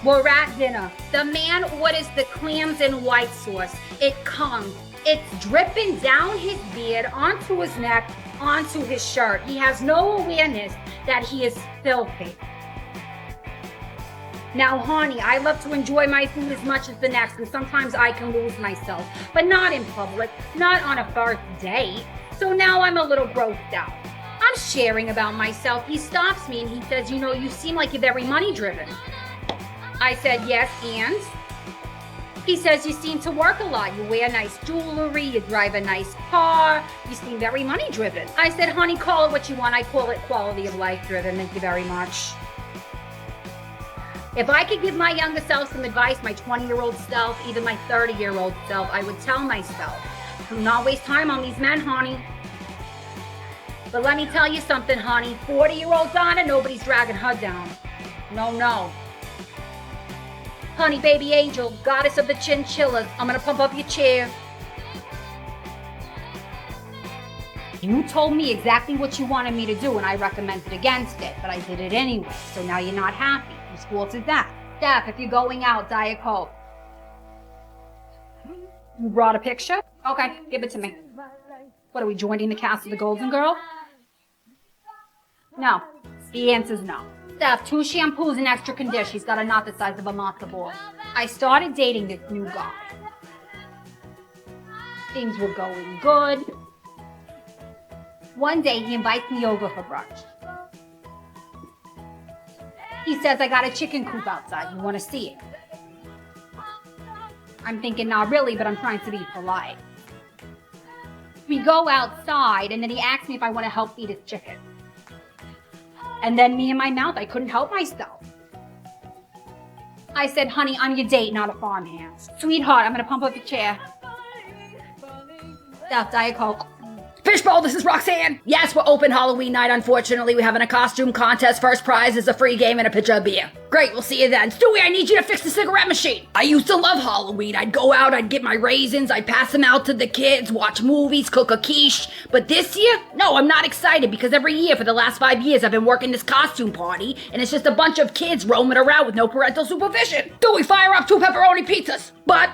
We're at dinner. The man orders the clams and white sauce. It comes. It's dripping down his beard, onto his neck, onto his shirt. He has no awareness that he is filthy. Now, honey, I love to enjoy my food as much as the next, and sometimes I can lose myself, but not in public, not on a first date. So now I'm a little grossed out. I'm sharing about myself. He stops me and he says, you know, you seem like you're very money driven. I said, yes, and? He says, you seem to work a lot. You wear nice jewelry, you drive a nice car, you seem very money driven. I said, honey, call it what you want. I call it quality of life driven. Thank you very much. If I could give my younger self some advice, my 20-year-old self, even my 30-year-old self, I would tell myself, do not waste time on these men, honey. But let me tell you something, honey. 40-year-old Donna, nobody's dragging her down. No, no. Honey, baby angel, goddess of the chinchillas, I'm gonna pump up your chair. You told me exactly what you wanted me to do, and I recommended against it, but I did it anyway, so now you're not happy. Whose fault is that? Steph, if you're going out, Diet Coke. You brought a picture? Okay, give it to me. What, are we joining the cast of The Golden Girl? No. The answer's no. Steph, 2 shampoos and extra condition. He's got a knot the size of a matzo ball. I started dating this new guy. Things were going good. One day, he invites me over for brunch. He says, I got a chicken coop outside. You want to see it? I'm thinking, not really, but I'm trying to be polite. We go outside, and then he asks me if I want to help feed his chicken. And then me in my mouth, I couldn't help myself. I said, honey, I'm your date, not a farmhand. Sweetheart, I'm going to pump up your chair. Steph, Diet Coke. Fishbowl, this is Roxanne. Yes, we're open Halloween night. Unfortunately, we're having a costume contest. First prize is a free game and a pitcher of beer. Great, we'll see you then. Stewie, I need you to fix the cigarette machine. I used to love Halloween. I'd go out, I'd get my raisins, I'd pass them out to the kids, watch movies, cook a quiche. But this year, no, I'm not excited because every year for the last 5 years I've been working this costume party and it's just a bunch of kids roaming around with no parental supervision. Stewie, fire up 2 pepperoni pizzas. But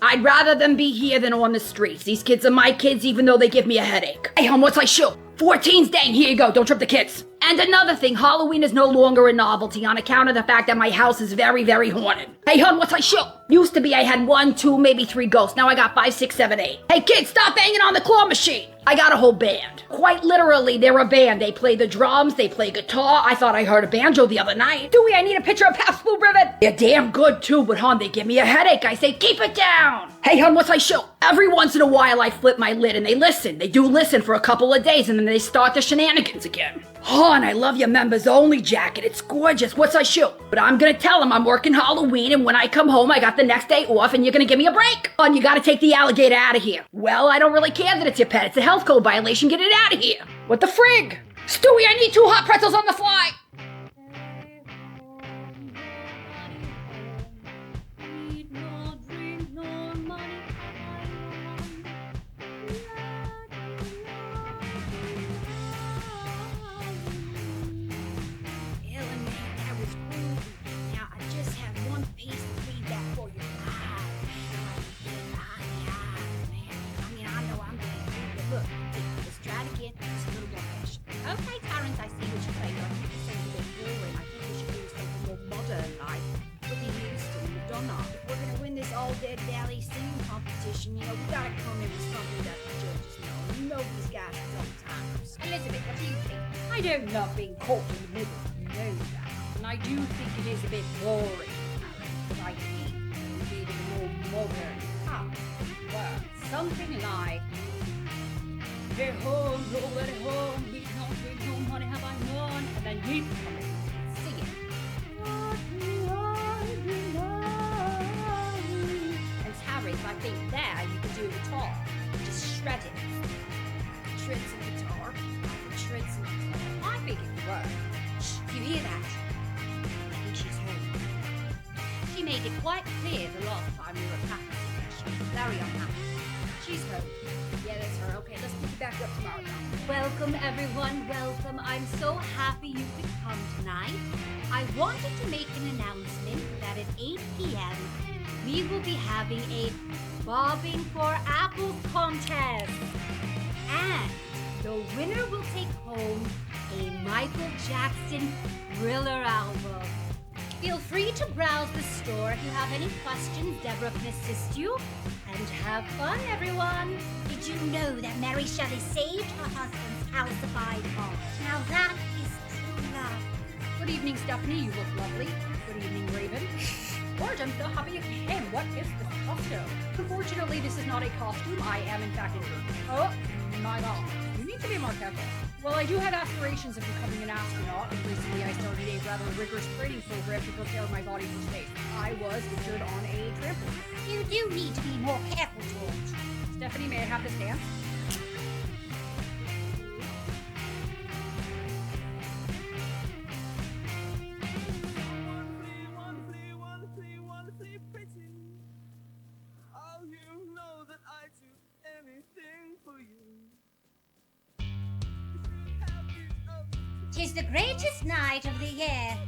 I'd rather them be here than on the streets. These kids are my kids even though they give me a headache. Hey, hon, what's I shoot? 14's dang, here you go, don't trip the kids. And another thing, Halloween is no longer a novelty on account of the fact that my house is very, very haunted. Hey, hon, what's I shoot? Used to be I had 1, 2, maybe 3 ghosts. Now I got 5, 6, 7, 8. Hey, kids, stop banging on the claw machine. I got a whole band. Quite literally, they're a band. They play the drums, they play guitar. I thought I heard a banjo the other night. Dewey, I need a picture of Pabst Blue Ribbon. They're damn good too, but hon, they give me a headache. I say, keep it down. Hey, hon, what's I shoot? Every once in a while, I flip my lid and they listen. They do listen for a couple of days and then they start the shenanigans again. Hon, I love your members only jacket. It's gorgeous. What's I shoot? But I'm gonna tell them I'm working Halloween and when I come home, I got the next day off and you're gonna give me a break. Hon, you gotta take the alligator out of here. Well, I don't really care that it's your pet. It's a health code violation. Get it out of here. What the frig? Stewie, I need 2 hot pretzels on the fly. Okay, Terrence, I see what you're saying. I think you're saying a bit boring. I think we should do something more modern, like Whitney Houston, Madonna. If we're gonna win this All Dead Valley singing competition, you know, we gotta come in with something that the judges know. You know these guys sometimes. Elizabeth, what do you think? I don't love being caught in the middle. You know that. And I do think it is a bit boring. I think we need a more modern well, something like "Hey home, nobody home, we don't bring home, honey, have I known?" And then you come in and sing it. And Harris, I think there you could do it all. Just shred it. Shreds the guitar. Shreds the guitar. I think it would work. Shh, do you hear that? I think she's home. She made it quite clear the last time we were practicing. She was very unhappy. She's home. Yeah, that's her. Okay, let's pick it back up tomorrow. Welcome, everyone. Welcome. I'm so happy you could come tonight. I wanted to make an announcement that at 8 p.m. we will be having a Bobbing for Apples contest. And the winner will take home a Michael Jackson Thriller album. Feel free to browse the store if you have any questions. Deborah can assist you. And have fun, everyone. Did you know that Mary Shelley saved her husband's calcified heart? Now that is true love. Good evening, Stephanie. You look lovely. Good evening, Raven. George, I'm so happy you came. What is this costume? Unfortunately, this is not a costume. I am, in fact, injured. Oh, my God. You need to be more careful. Well, I do have aspirations of becoming an astronaut, and recently I started a rather rigorous training program to prepare my body for space. I was injured on a trampoline. You do need to be more careful, George. Stephanie, may I have this dance? Wonderfully pretty. Oh, you know that I do anything for you. 'Tis the greatest night of the year.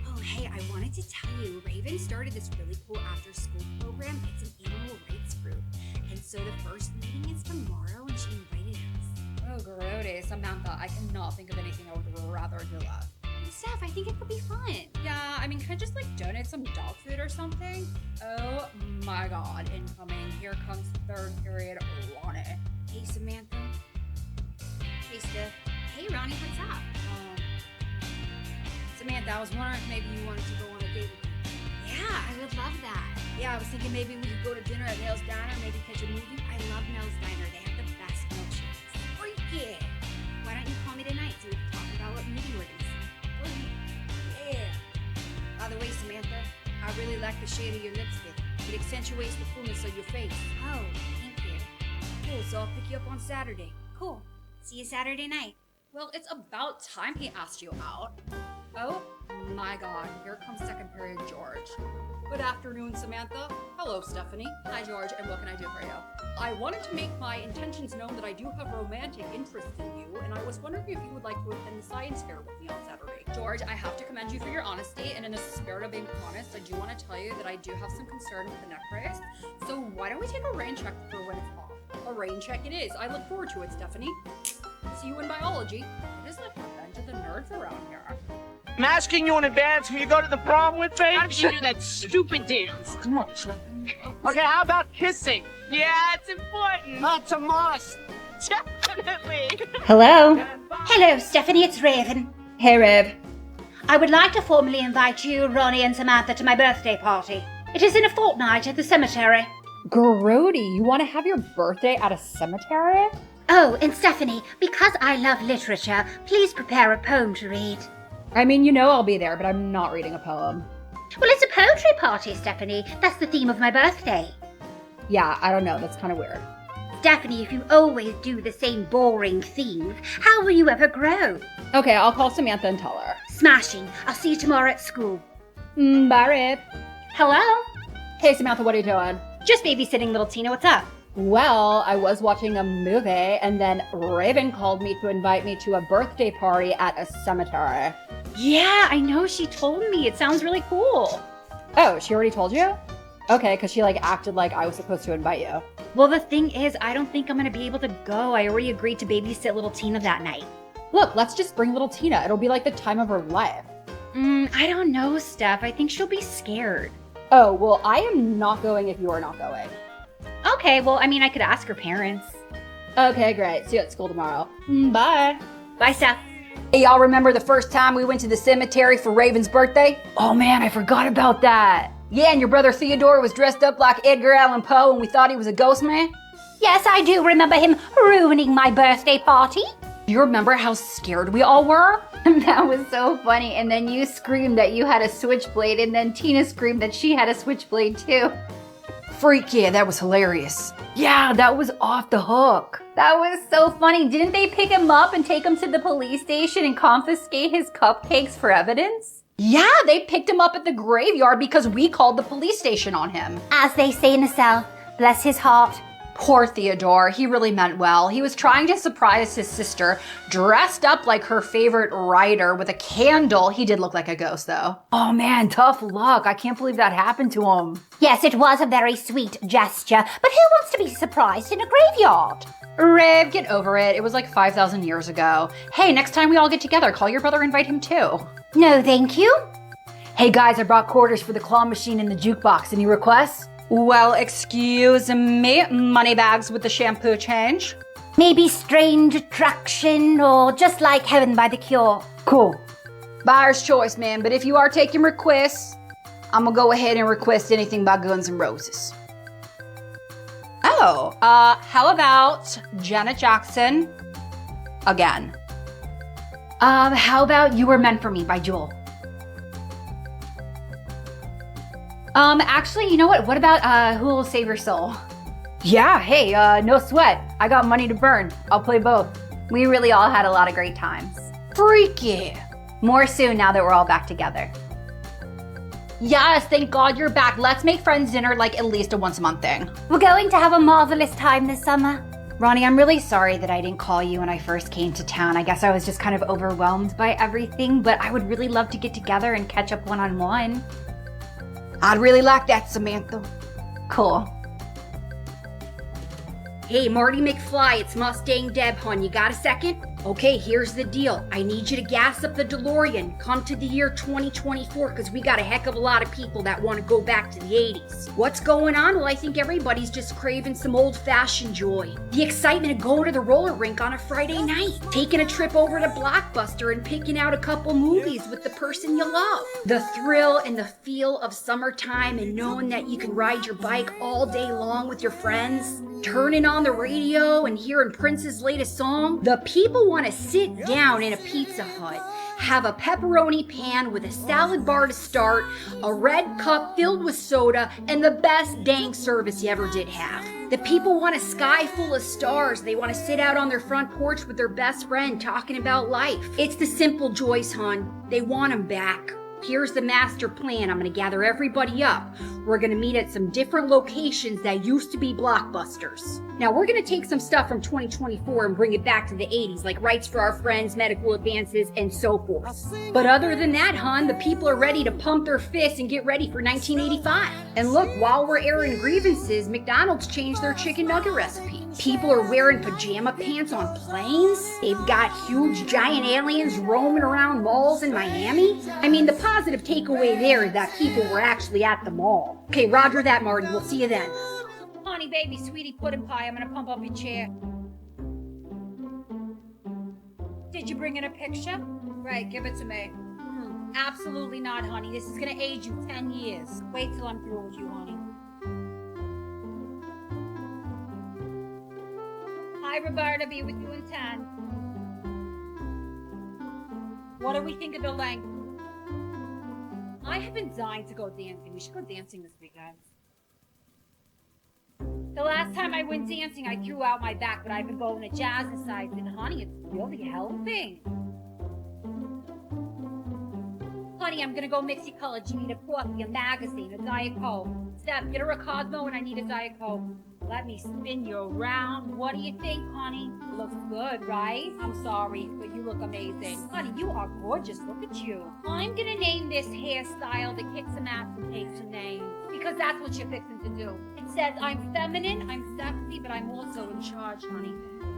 Oh, hey, I wanted to tell you, Raven started this really cool after-school program. It's an animal rights group. And so the first meeting is tomorrow, and she invited us. Oh, grody, Samantha, I cannot think of anything I would rather do that. Steph, I think it could be fun. Yeah, I mean, can I just, donate some dog food or something? Oh, my God, incoming. Here comes third period Ronnie. Hey, Samantha. Hey, Steph. Hey, Ronnie, what's up? Samantha, I was wondering if maybe you wanted to go on a date with me. Yeah, I would love that. Yeah, I was thinking maybe we could go to dinner at Nell's Diner, maybe catch a movie. I love Nell's Diner. They have the best milkshakes. Freak yeah. Why don't you call me tonight so we can talk about what movie we're gonna see? Yeah. By the way, Samantha, I really like the shade of your lipstick. It accentuates the fullness of your face. Oh, thank you. Cool, so I'll pick you up on Saturday. Cool. See you Saturday night. Well, it's about time he asked you out. Oh my God, here comes second period George. Good afternoon, Samantha. Hello, Stephanie. Hi, George, and what can I do for you? I wanted to make my intentions known that I do have romantic interest in you, and I was wondering if you would like to attend the science fair with me on Saturday. George, I have to commend you for your honesty, and in the spirit of being honest, I do want to tell you that I do have some concern with the neck brace. So why don't we take a rain check for when it's off? A rain check it is. I look forward to it, Stephanie. See you in biology. It is like revenge of the nerds around here. I'm asking you in advance, will you go to the prom with me? How did you do that stupid dance? Come on. Okay, how about kissing? Yeah, it's important. It's a must. Definitely. Hello. Hello, Stephanie, it's Raven. Hey, Rev. I would like to formally invite you, Ronnie and Samantha, to my birthday party. It is in a fortnight at the cemetery. Grody, you want to have your birthday at a cemetery? Oh, and Stephanie, because I love literature, please prepare a poem to read. I mean, you know I'll be there, but I'm not reading a poem. Well, it's a poetry party, Stephanie. That's the theme of my birthday. Yeah, I don't know. That's kind of weird. Stephanie, if you always do the same boring things, how will you ever grow? Okay, I'll call Samantha and tell her. Smashing. I'll see you tomorrow at school. Bye, Rev. Hello? Hey, Samantha, what are you doing? Just babysitting little Tina. What's up? Well, I was watching a movie, and then Raven called me to invite me to a birthday party at a cemetery. Yeah, I know. She told me. It sounds really cool. Oh, she already told you? Okay, because she acted like I was supposed to invite you. Well, the thing is, I don't think I'm going to be able to go. I already agreed to babysit little Tina that night. Look, let's just bring little Tina. It'll be like the time of her life. I don't know, Steph. I think she'll be scared. Oh, well, I am not going if you are not going. Okay, well, I mean, I could ask her parents. Okay, great. See you at school tomorrow. Bye. Bye, Steph. Hey, y'all remember the first time we went to the cemetery for Raven's birthday? Oh man, I forgot about that. Yeah, and your brother Theodore was dressed up like Edgar Allan Poe and we thought he was a ghost man? Yes, I do remember him ruining my birthday party. Do you remember how scared we all were? That was so funny. And then you screamed that you had a switchblade, and then Tina screamed that she had a switchblade too. Freak yeah, that was hilarious. Yeah, that was off the hook. That was so funny. Didn't they pick him up and take him to the police station and confiscate his cupcakes for evidence? Yeah, they picked him up at the graveyard because we called the police station on him. As they say in the South, bless his heart. Poor Theodore, he really meant well. He was trying to surprise his sister, dressed up like her favorite writer with a candle. He did look like a ghost though. Oh man, tough luck. I can't believe that happened to him. Yes, it was a very sweet gesture, but who wants to be surprised in a graveyard? Rev, get over it. It was like 5,000 years ago. Hey, next time we all get together, call your brother, invite him too. No, thank you. Hey guys, I brought quarters for the claw machine and the jukebox. Any requests? Well, excuse me, money bags with the shampoo change. Maybe Strange Attraction or Just Like Heaven by The Cure. Cool. Buyer's choice, man, but if you are taking requests, I'm gonna go ahead and request anything by Guns N' Roses. Oh, how about Janet Jackson again? How about You Were Meant for Me by Jewel? Actually, you know what? What about Who Will Save Your Soul? Yeah, hey, no sweat. I got money to burn. I'll play both. We really all had a lot of great times. Freaky. More soon now that we're all back together. Yes, thank God you're back. Let's make friends dinner like at least a once a month thing. We're going to have a marvelous time this summer. Ronnie, I'm really sorry that I didn't call you when I first came to town. I guess I was just kind of overwhelmed by everything, but I would really love to get together and catch up one-on-one. I'd really like that, Samantha. Cool. Hey, Marty McFly, it's Mustang Deb, hon. You got a second? Okay, here's the deal. I need you to gas up the DeLorean. Come to the year 2024, because we got a heck of a lot of people that want to go back to the 80s. What's going on? Well, I think everybody's just craving some old-fashioned joy. The excitement of going to the roller rink on a Friday night. Taking a trip over to Blockbuster and picking out a couple movies with the person you love. The thrill and the feel of summertime and knowing that you can ride your bike all day long with your friends. Turning on the radio and hearing Prince's latest song. The people want to sit down in a Pizza Hut, have a pepperoni pan with a salad bar to start, a red cup filled with soda, and the best dang service you ever did have. The people want a sky full of stars. They want to sit out on their front porch with their best friend talking about life. It's the simple joys, hon. They want them back. Here's the master plan. I'm going to gather everybody up. We're going to meet at some different locations that used to be Blockbusters. Now, we're going to take some stuff from 2024 and bring it back to the 80s, like Rights for Our Friends, medical advances, and so forth. But other than that, hon, the people are ready to pump their fists and get ready for 1985. And look, while we're airing grievances, McDonald's changed their chicken nugget recipe. People are wearing pajama pants on planes. They've got huge giant aliens roaming around malls in Miami. I mean, the positive takeaway there is that people were actually at the mall. Okay, roger that, Marty. We'll see you then. Honey, baby, sweetie, pudding pie. I'm gonna pump up your chair. Did you bring in a picture? Right, give it to me. Absolutely not, honey. This is gonna age you 10 years. Wait till I'm through with you, honey. Hi, Roberta. Be with you in 10. What do we think of the length? I have been dying to go dancing. We should go dancing this weekend. The last time I went dancing, I threw out my back, but I've been going to Jazzercise, and honey, it's really helping. Honey, I'm gonna go Mixie College. You need a coffee, a magazine, a Diet Coke. Steph, get her a Cosmo, and I need a Diet Coke. Let me spin you around. What do you think, honey? Looks good, right? I'm sorry, but you look amazing. Honey, you are gorgeous. Look at you. I'm gonna name this hairstyle the Kick Some Ass and Take Some Names, because that's what you're fixing to do. It says I'm feminine, I'm sexy, but I'm also in charge, honey.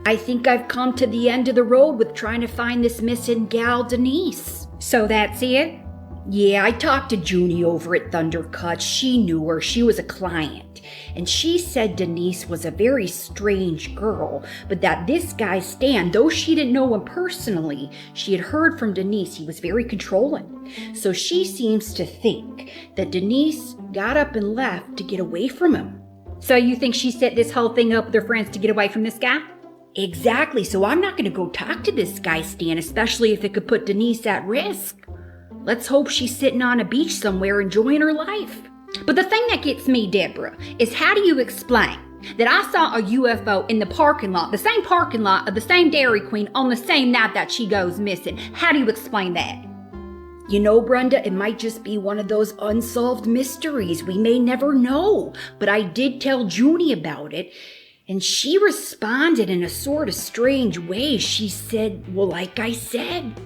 I think I've come to the end of the road with trying to find this missing gal, Denise. So that's it? Yeah, I talked to Junie over at Thundercut. She knew her. She was a client. And she said Denise was a very strange girl, but that this guy Stan, though she didn't know him personally, she had heard from Denise he was very controlling. So she seems to think that Denise got up and left to get away from him. So you think she set this whole thing up with her friends to get away from this guy? Exactly. So I'm not going to go talk to this guy Stan, especially if it could put Denise at risk. Let's hope she's sitting on a beach somewhere enjoying her life. But the thing that gets me, Deborah, is how do you explain that I saw a UFO in the parking lot, the same parking lot of the same Dairy Queen on the same night that she goes missing? How do you explain that? You know, Brenda, it might just be one of those unsolved mysteries. We may never know. But I did tell Junie about it, and she responded in a sort of strange way. She said, well, like I said,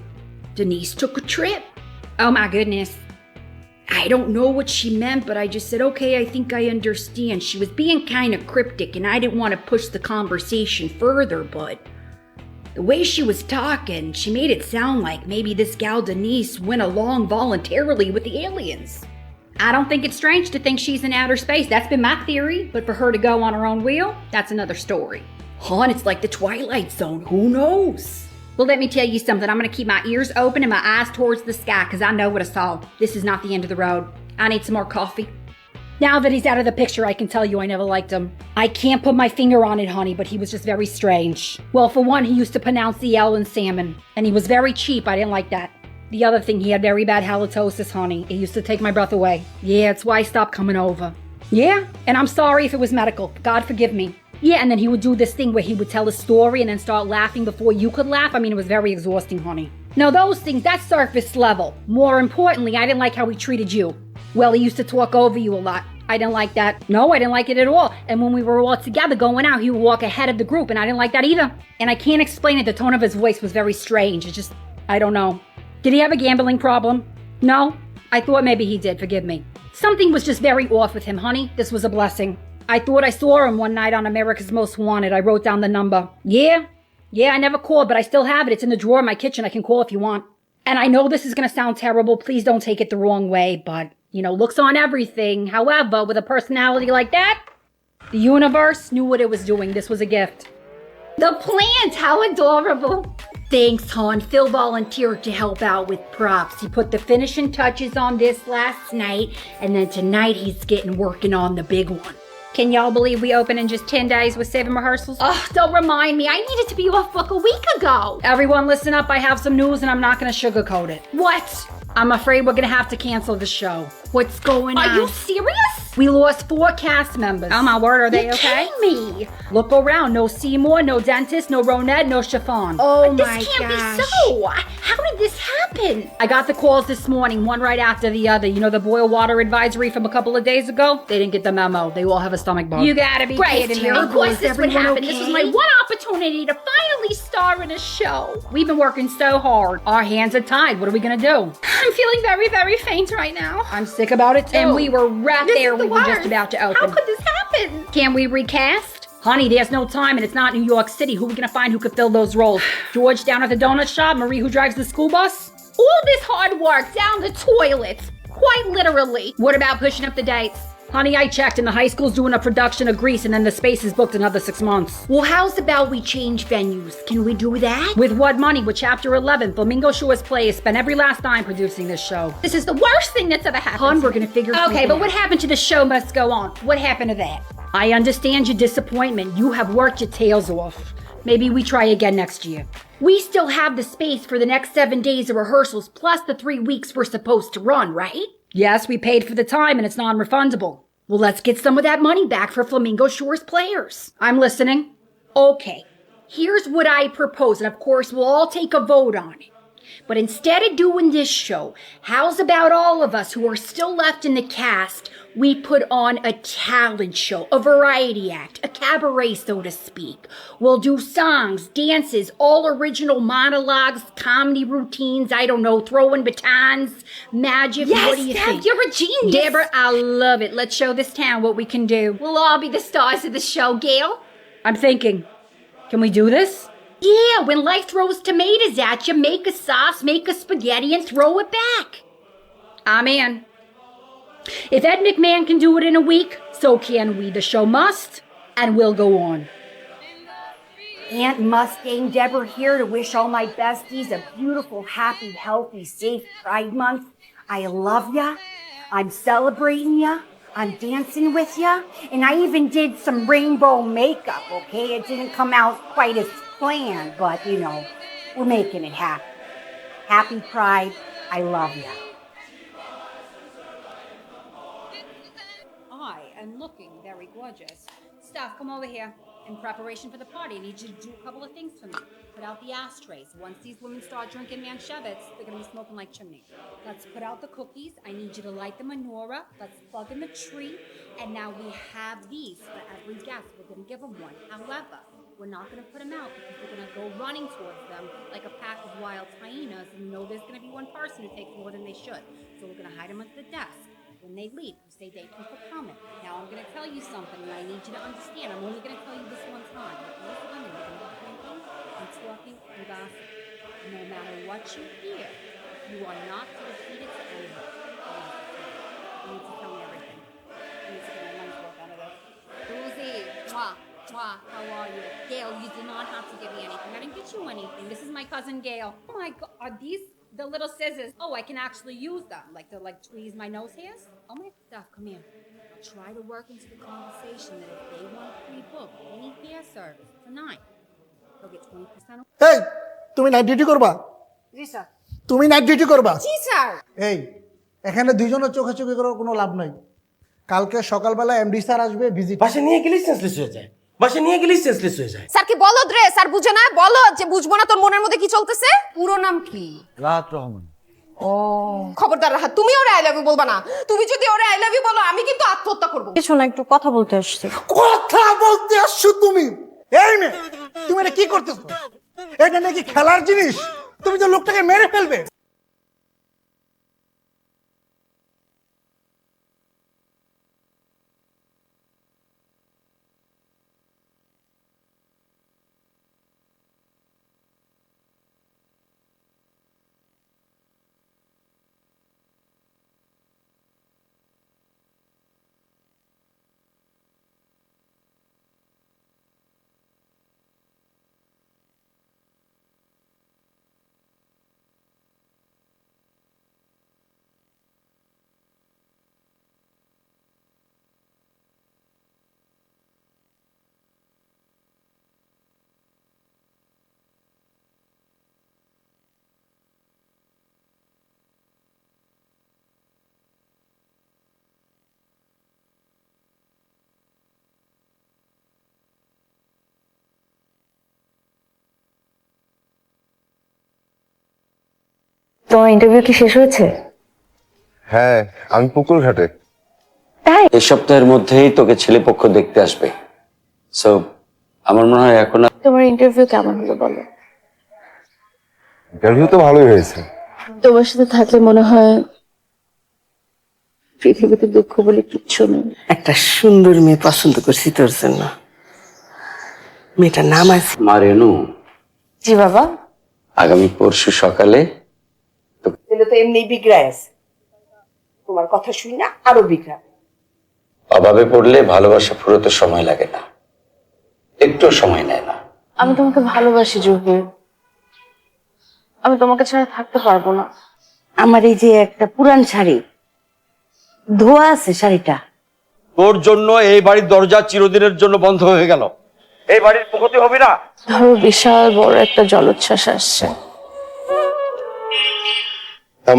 Denise took a trip. Oh my goodness. I don't know what she meant, but I just said, okay, I think I understand. She was being kind of cryptic, and I didn't want to push the conversation further, but The way she was talking, she made it sound like maybe this gal Denise went along voluntarily with the aliens. I don't think it's strange to think she's in outer space. That's been my theory. But for her to go on her own wheel, that's another story. Hon, it's like the Twilight Zone. Who knows? Well, let me tell you something. I'm going to keep my ears open and my eyes towards the sky because I know what I saw. This is not the end of the road. I need some more coffee. Now that he's out of the picture, I can tell you I never liked him. I can't put my finger on it, honey, but he was just very strange. Well, for one, he used to pronounce the L in salmon, and he was very cheap. I didn't like that. The other thing, he had very bad halitosis, honey. It used to take my breath away. Yeah, it's why I stopped coming over. Yeah, and I'm sorry if it was medical. God forgive me. Yeah, and then he would do this thing where he would tell a story and then start laughing before you could laugh. I mean, it was very exhausting, honey. Now, those things, that's surface level. More importantly, I didn't like how he treated you. Well, he used to talk over you a lot. I didn't like that. No, I didn't like it at all. And when we were all together going out, he would walk ahead of the group, and I didn't like that either. And I can't explain it. The tone of his voice was very strange. It's just, I don't know. Did he have a gambling problem? No? I thought maybe he did. Forgive me. Something was just very off with him, honey. This was a blessing. I thought I saw him one night on America's Most Wanted. I wrote down the number. Yeah, I never called, but I still have it. It's in the drawer in my kitchen. I can call if you want. And I know this is going to sound terrible. Please don't take it the wrong way, but, looks on everything. However, with a personality like that, the universe knew what it was doing. This was a gift. The plant, how adorable. Thanks, hon. Phil volunteered to help out with props. He put the finishing touches on this last night, and then tonight he's working on the big one. Can y'all believe we opened in just 10 days with 7 rehearsals? Oh, don't remind me. I needed to be off book a week ago. Everyone listen up. I have some news and I'm not going to sugarcoat it. What? I'm afraid we're going to have to cancel the show. What's going on? Are you serious? We lost 4 cast members. Oh my word, are they okay? You're kidding me. Look around. No Seymour, no dentist, no Ronette, no Chiffon. Oh my gosh. This can't be so. How did this happen? I got the calls this morning, one right after the other. You know the boil water advisory from a couple of days ago? They didn't get the memo. They all have a stomach bug. You gotta be kidding me. Of course this would happen. Okay? This was my one opportunity to finally star in a show. We've been working so hard. Our hands are tied. What are we gonna do? I'm feeling very, very faint right now. I'm sick about it too. And we were right there. We were just about to open. How could this happen? Can we recast? Honey, there's no time and it's not New York City. Who are we gonna find who could fill those roles? George down at the donut shop? Marie who drives the school bus? All this hard work down the toilet. Quite literally. What about pushing up the dates? Honey, I checked and the high school's doing a production of Grease and then the space is booked another 6 months. Well, how's about we change venues? Can we do that? With what money? With Chapter 11. Flamingo Shores Players spent every last dime producing this show. This is the worst thing that's ever happened. Hon, we're gonna figure something Okay, but out. what happened to the show must go on? What happened to that? I understand your disappointment. You have worked your tails off. Maybe we try again next year. We still have the space for the next 7 days of rehearsals plus the 3 weeks we're supposed to run, right? Yes, we paid for the time and it's non-refundable. Well, let's get some of that money back for Flamingo Shores Players. I'm listening. Okay, here's what I propose, and of course we'll all take a vote on it. But instead of doing this show, how's about all of us who are still left in the cast, we put on a talent show, a variety act, a cabaret, so to speak. We'll do songs, dances, all original monologues, comedy routines, I don't know, throwing batons, magic. Yes, what do you Deb, think? you're a genius. Deborah, I love it. Let's show this town what we can do. We'll all be the stars of the show, Gail. I'm thinking, can we do this? Yeah, when life throws tomatoes at you, make a sauce, make a spaghetti, and throw it back. I'm in. If Ed McMahon can do it in a week, so can we. The show must and will go on. Aunt Mustang Deborah here to wish all my besties a beautiful, happy, healthy, safe Pride Month. I love ya. I'm celebrating ya. I'm dancing with ya. And I even did some rainbow makeup, okay? It didn't come out quite as planned, but, you know, we're making it happen. Happy Pride. I love ya. I am looking very gorgeous. Steph, come over here. In preparation for the party, I need you to do a couple of things for me. Put out the ashtrays. Once these women start drinking Manchevitz, they're going to be smoking like chimney. Let's put out the cookies. I need you to light the menorah. Let's plug in the tree. And now we have these for every guest. We're going to give them one. However, we're not going to put them out because we're going to go running towards them like a pack of wild hyenas. And you know there's going to be one person who takes more than they should. So we're going to hide them at the desk. When they leave, you say thank you for coming. Now I'm going to tell you something, and I need you to understand. I'm only going to tell you this one time. But these women are going to be drinking until talking, you gossip. No matter what you hear, you are not to repeat it to anyone. You need to tell me everything. You need to get my money's worth out of this. Rosie, mwah, mwah, how are you? Gail, you did not have to give me anything. I didn't get you anything. This is my cousin Gail. Oh my god, are these the little scissors? Oh, I can actually use them. Like to tweeze my nose hairs? Oh my stuff, come here. I'll try to work into the conversation that if they want free book any hair service tonight, they'll get 20% off. এই তুমি night duty করবা? জি sir. তুমি night duty করবা? জি sir. এই এখানে দুইজনের চোখাচোখি করার কোনো লাভ নাই। কালকে সকালবেলা এমডি স্যার আসবে ভিজিট। বাসে নিয়ে গেলেই সেন্সলেস হয়ে যায়। বাসে নিয়ে গেলেই সেন্সলেস হয়ে যায়। স্যার কি বলদ রে? স্যার বুঝে না? বলো যে বুঝবো না তোর মনের মধ্যে কি চলতেছে? পুরো নাম কি? রাহাত রহমান। ও খবরদার রাহাত, তুমি ওরে আই লাভ ইউ বলবা না। তুমি যদি ওরে আই লাভ ইউ বলো আমি কিন্তু আত্মহত্যা করব। কিছু না, একটু কথা বলতে আসছি। কথা বলতে আসছো তুমি? এই মেয়ে, তুমি এটা কি করতেছো? এটা নাকি খেলার জিনিস? তুমি তো লোকটাকে মেরে ফেলবে। তোমার ইন্টারভিউ কি শেষ হয়েছে? হ্যাঁ, আমি পুকুর ঘাটে। তাই এই সপ্তাহের মধ্যেই তোকে ছেলেপক্ষ দেখতে আসবে। সো আমার মনে হয় এখন তোমার ইন্টারভিউ কেমন হলো বলো? ইন্টারভিউ তো ভালোই হয়েছে। তোমার সাথে থাকলে মনে হয় পৃথিবীতে দুঃখ বলে কিচ্ছু নেই। একটা সুন্দর মেয়ে পছন্দ করছি তোর জন্য। মেয়েটার নাম আছে মা রেনু। জি বাবা। আগামী পরশু সকালে ছেলে তো এমনি বিগড়ায় আছে, তোমার কথা শুনি না আরো বিগড়া। অভাবে পড়লে ভালোবাসা ফুরোতে সময় লাগে না, একটু সময় নেয় না। আমি তোমাকে ভালোবাসি জুহি, আমি তোমাকে ছাড়া থাকতে পারবো না। আমার এই যে একটা পুরান শাড়ি ধোয়া আছে, শাড়িটা তোর জন্য এই বাড়ির দরজা চিরদিনের জন্য বন্ধ হয়ে গেল। এই বাড়ির ক্ষতি হবে না। ধরো বিশাল বড় একটা জলোচ্ছ্বাস আসছে।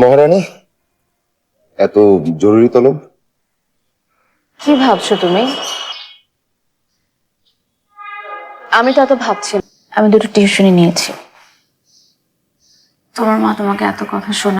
মহারানী, এত জরুরি তলব? কি ভাবছো তুমি? আমি তো এত ভাবছি না। আমি দুটো টিউশনি নিয়েছি। তোমার মা তোমাকে এত কথা শোনা।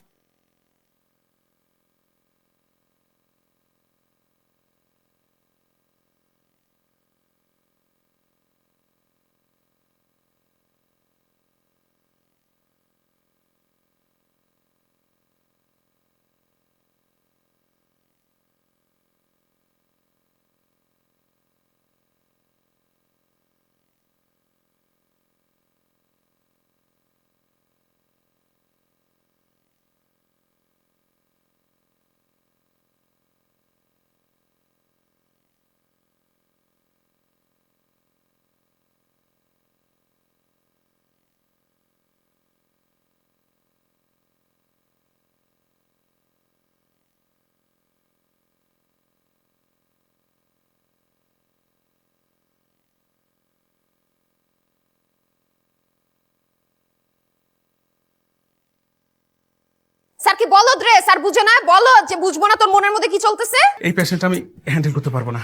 স্যার কি বলদ রে? স্যার বুঝে না? বলো যে বুঝবো না তোর মনের মধ্যে কি চলতেছে? এই পেশেন্ট আমি হ্যান্ডেল করতে পারবো না,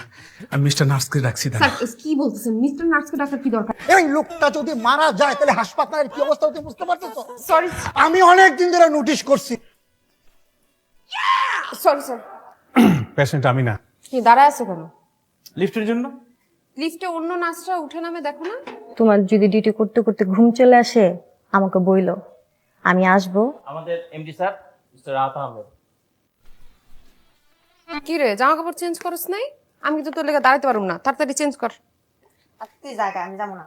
আমি মিস্টার নার্সকে রাখছি। স্যার কি বলতেছেন? মিস্টার নার্সকে ডাকার কি দরকার? এই লোকটা যদি মারা যায় তাহলে হাসপাতালের কি অবস্থা হতে বুঝতে পারতেছো? সরি, আমি অনেক দিন ধরে নোটিশ করছি। Sorry sir. পেশেন্ট আমি না। কি দাঁড়ায় আছো কেন? লিফটের জন্য। লিফটে অন্য নার্সরা উঠে নামে, দেখো না? তোমার যদি ডিউটি করতে করতে ঘুম চলে আসে আমাকে বইলো, আমি আসবো। আমাদের MD sir mister Rahat Ahmed. কি রে, জামা কাপড় চেঞ্জ করছ নাই? আমি কিন্তু তোর লেগে দাঁড়াতে পারবো না, তাড়াতাড়ি চেঞ্জ কর। তুই জায়গা, আমি যাবো না।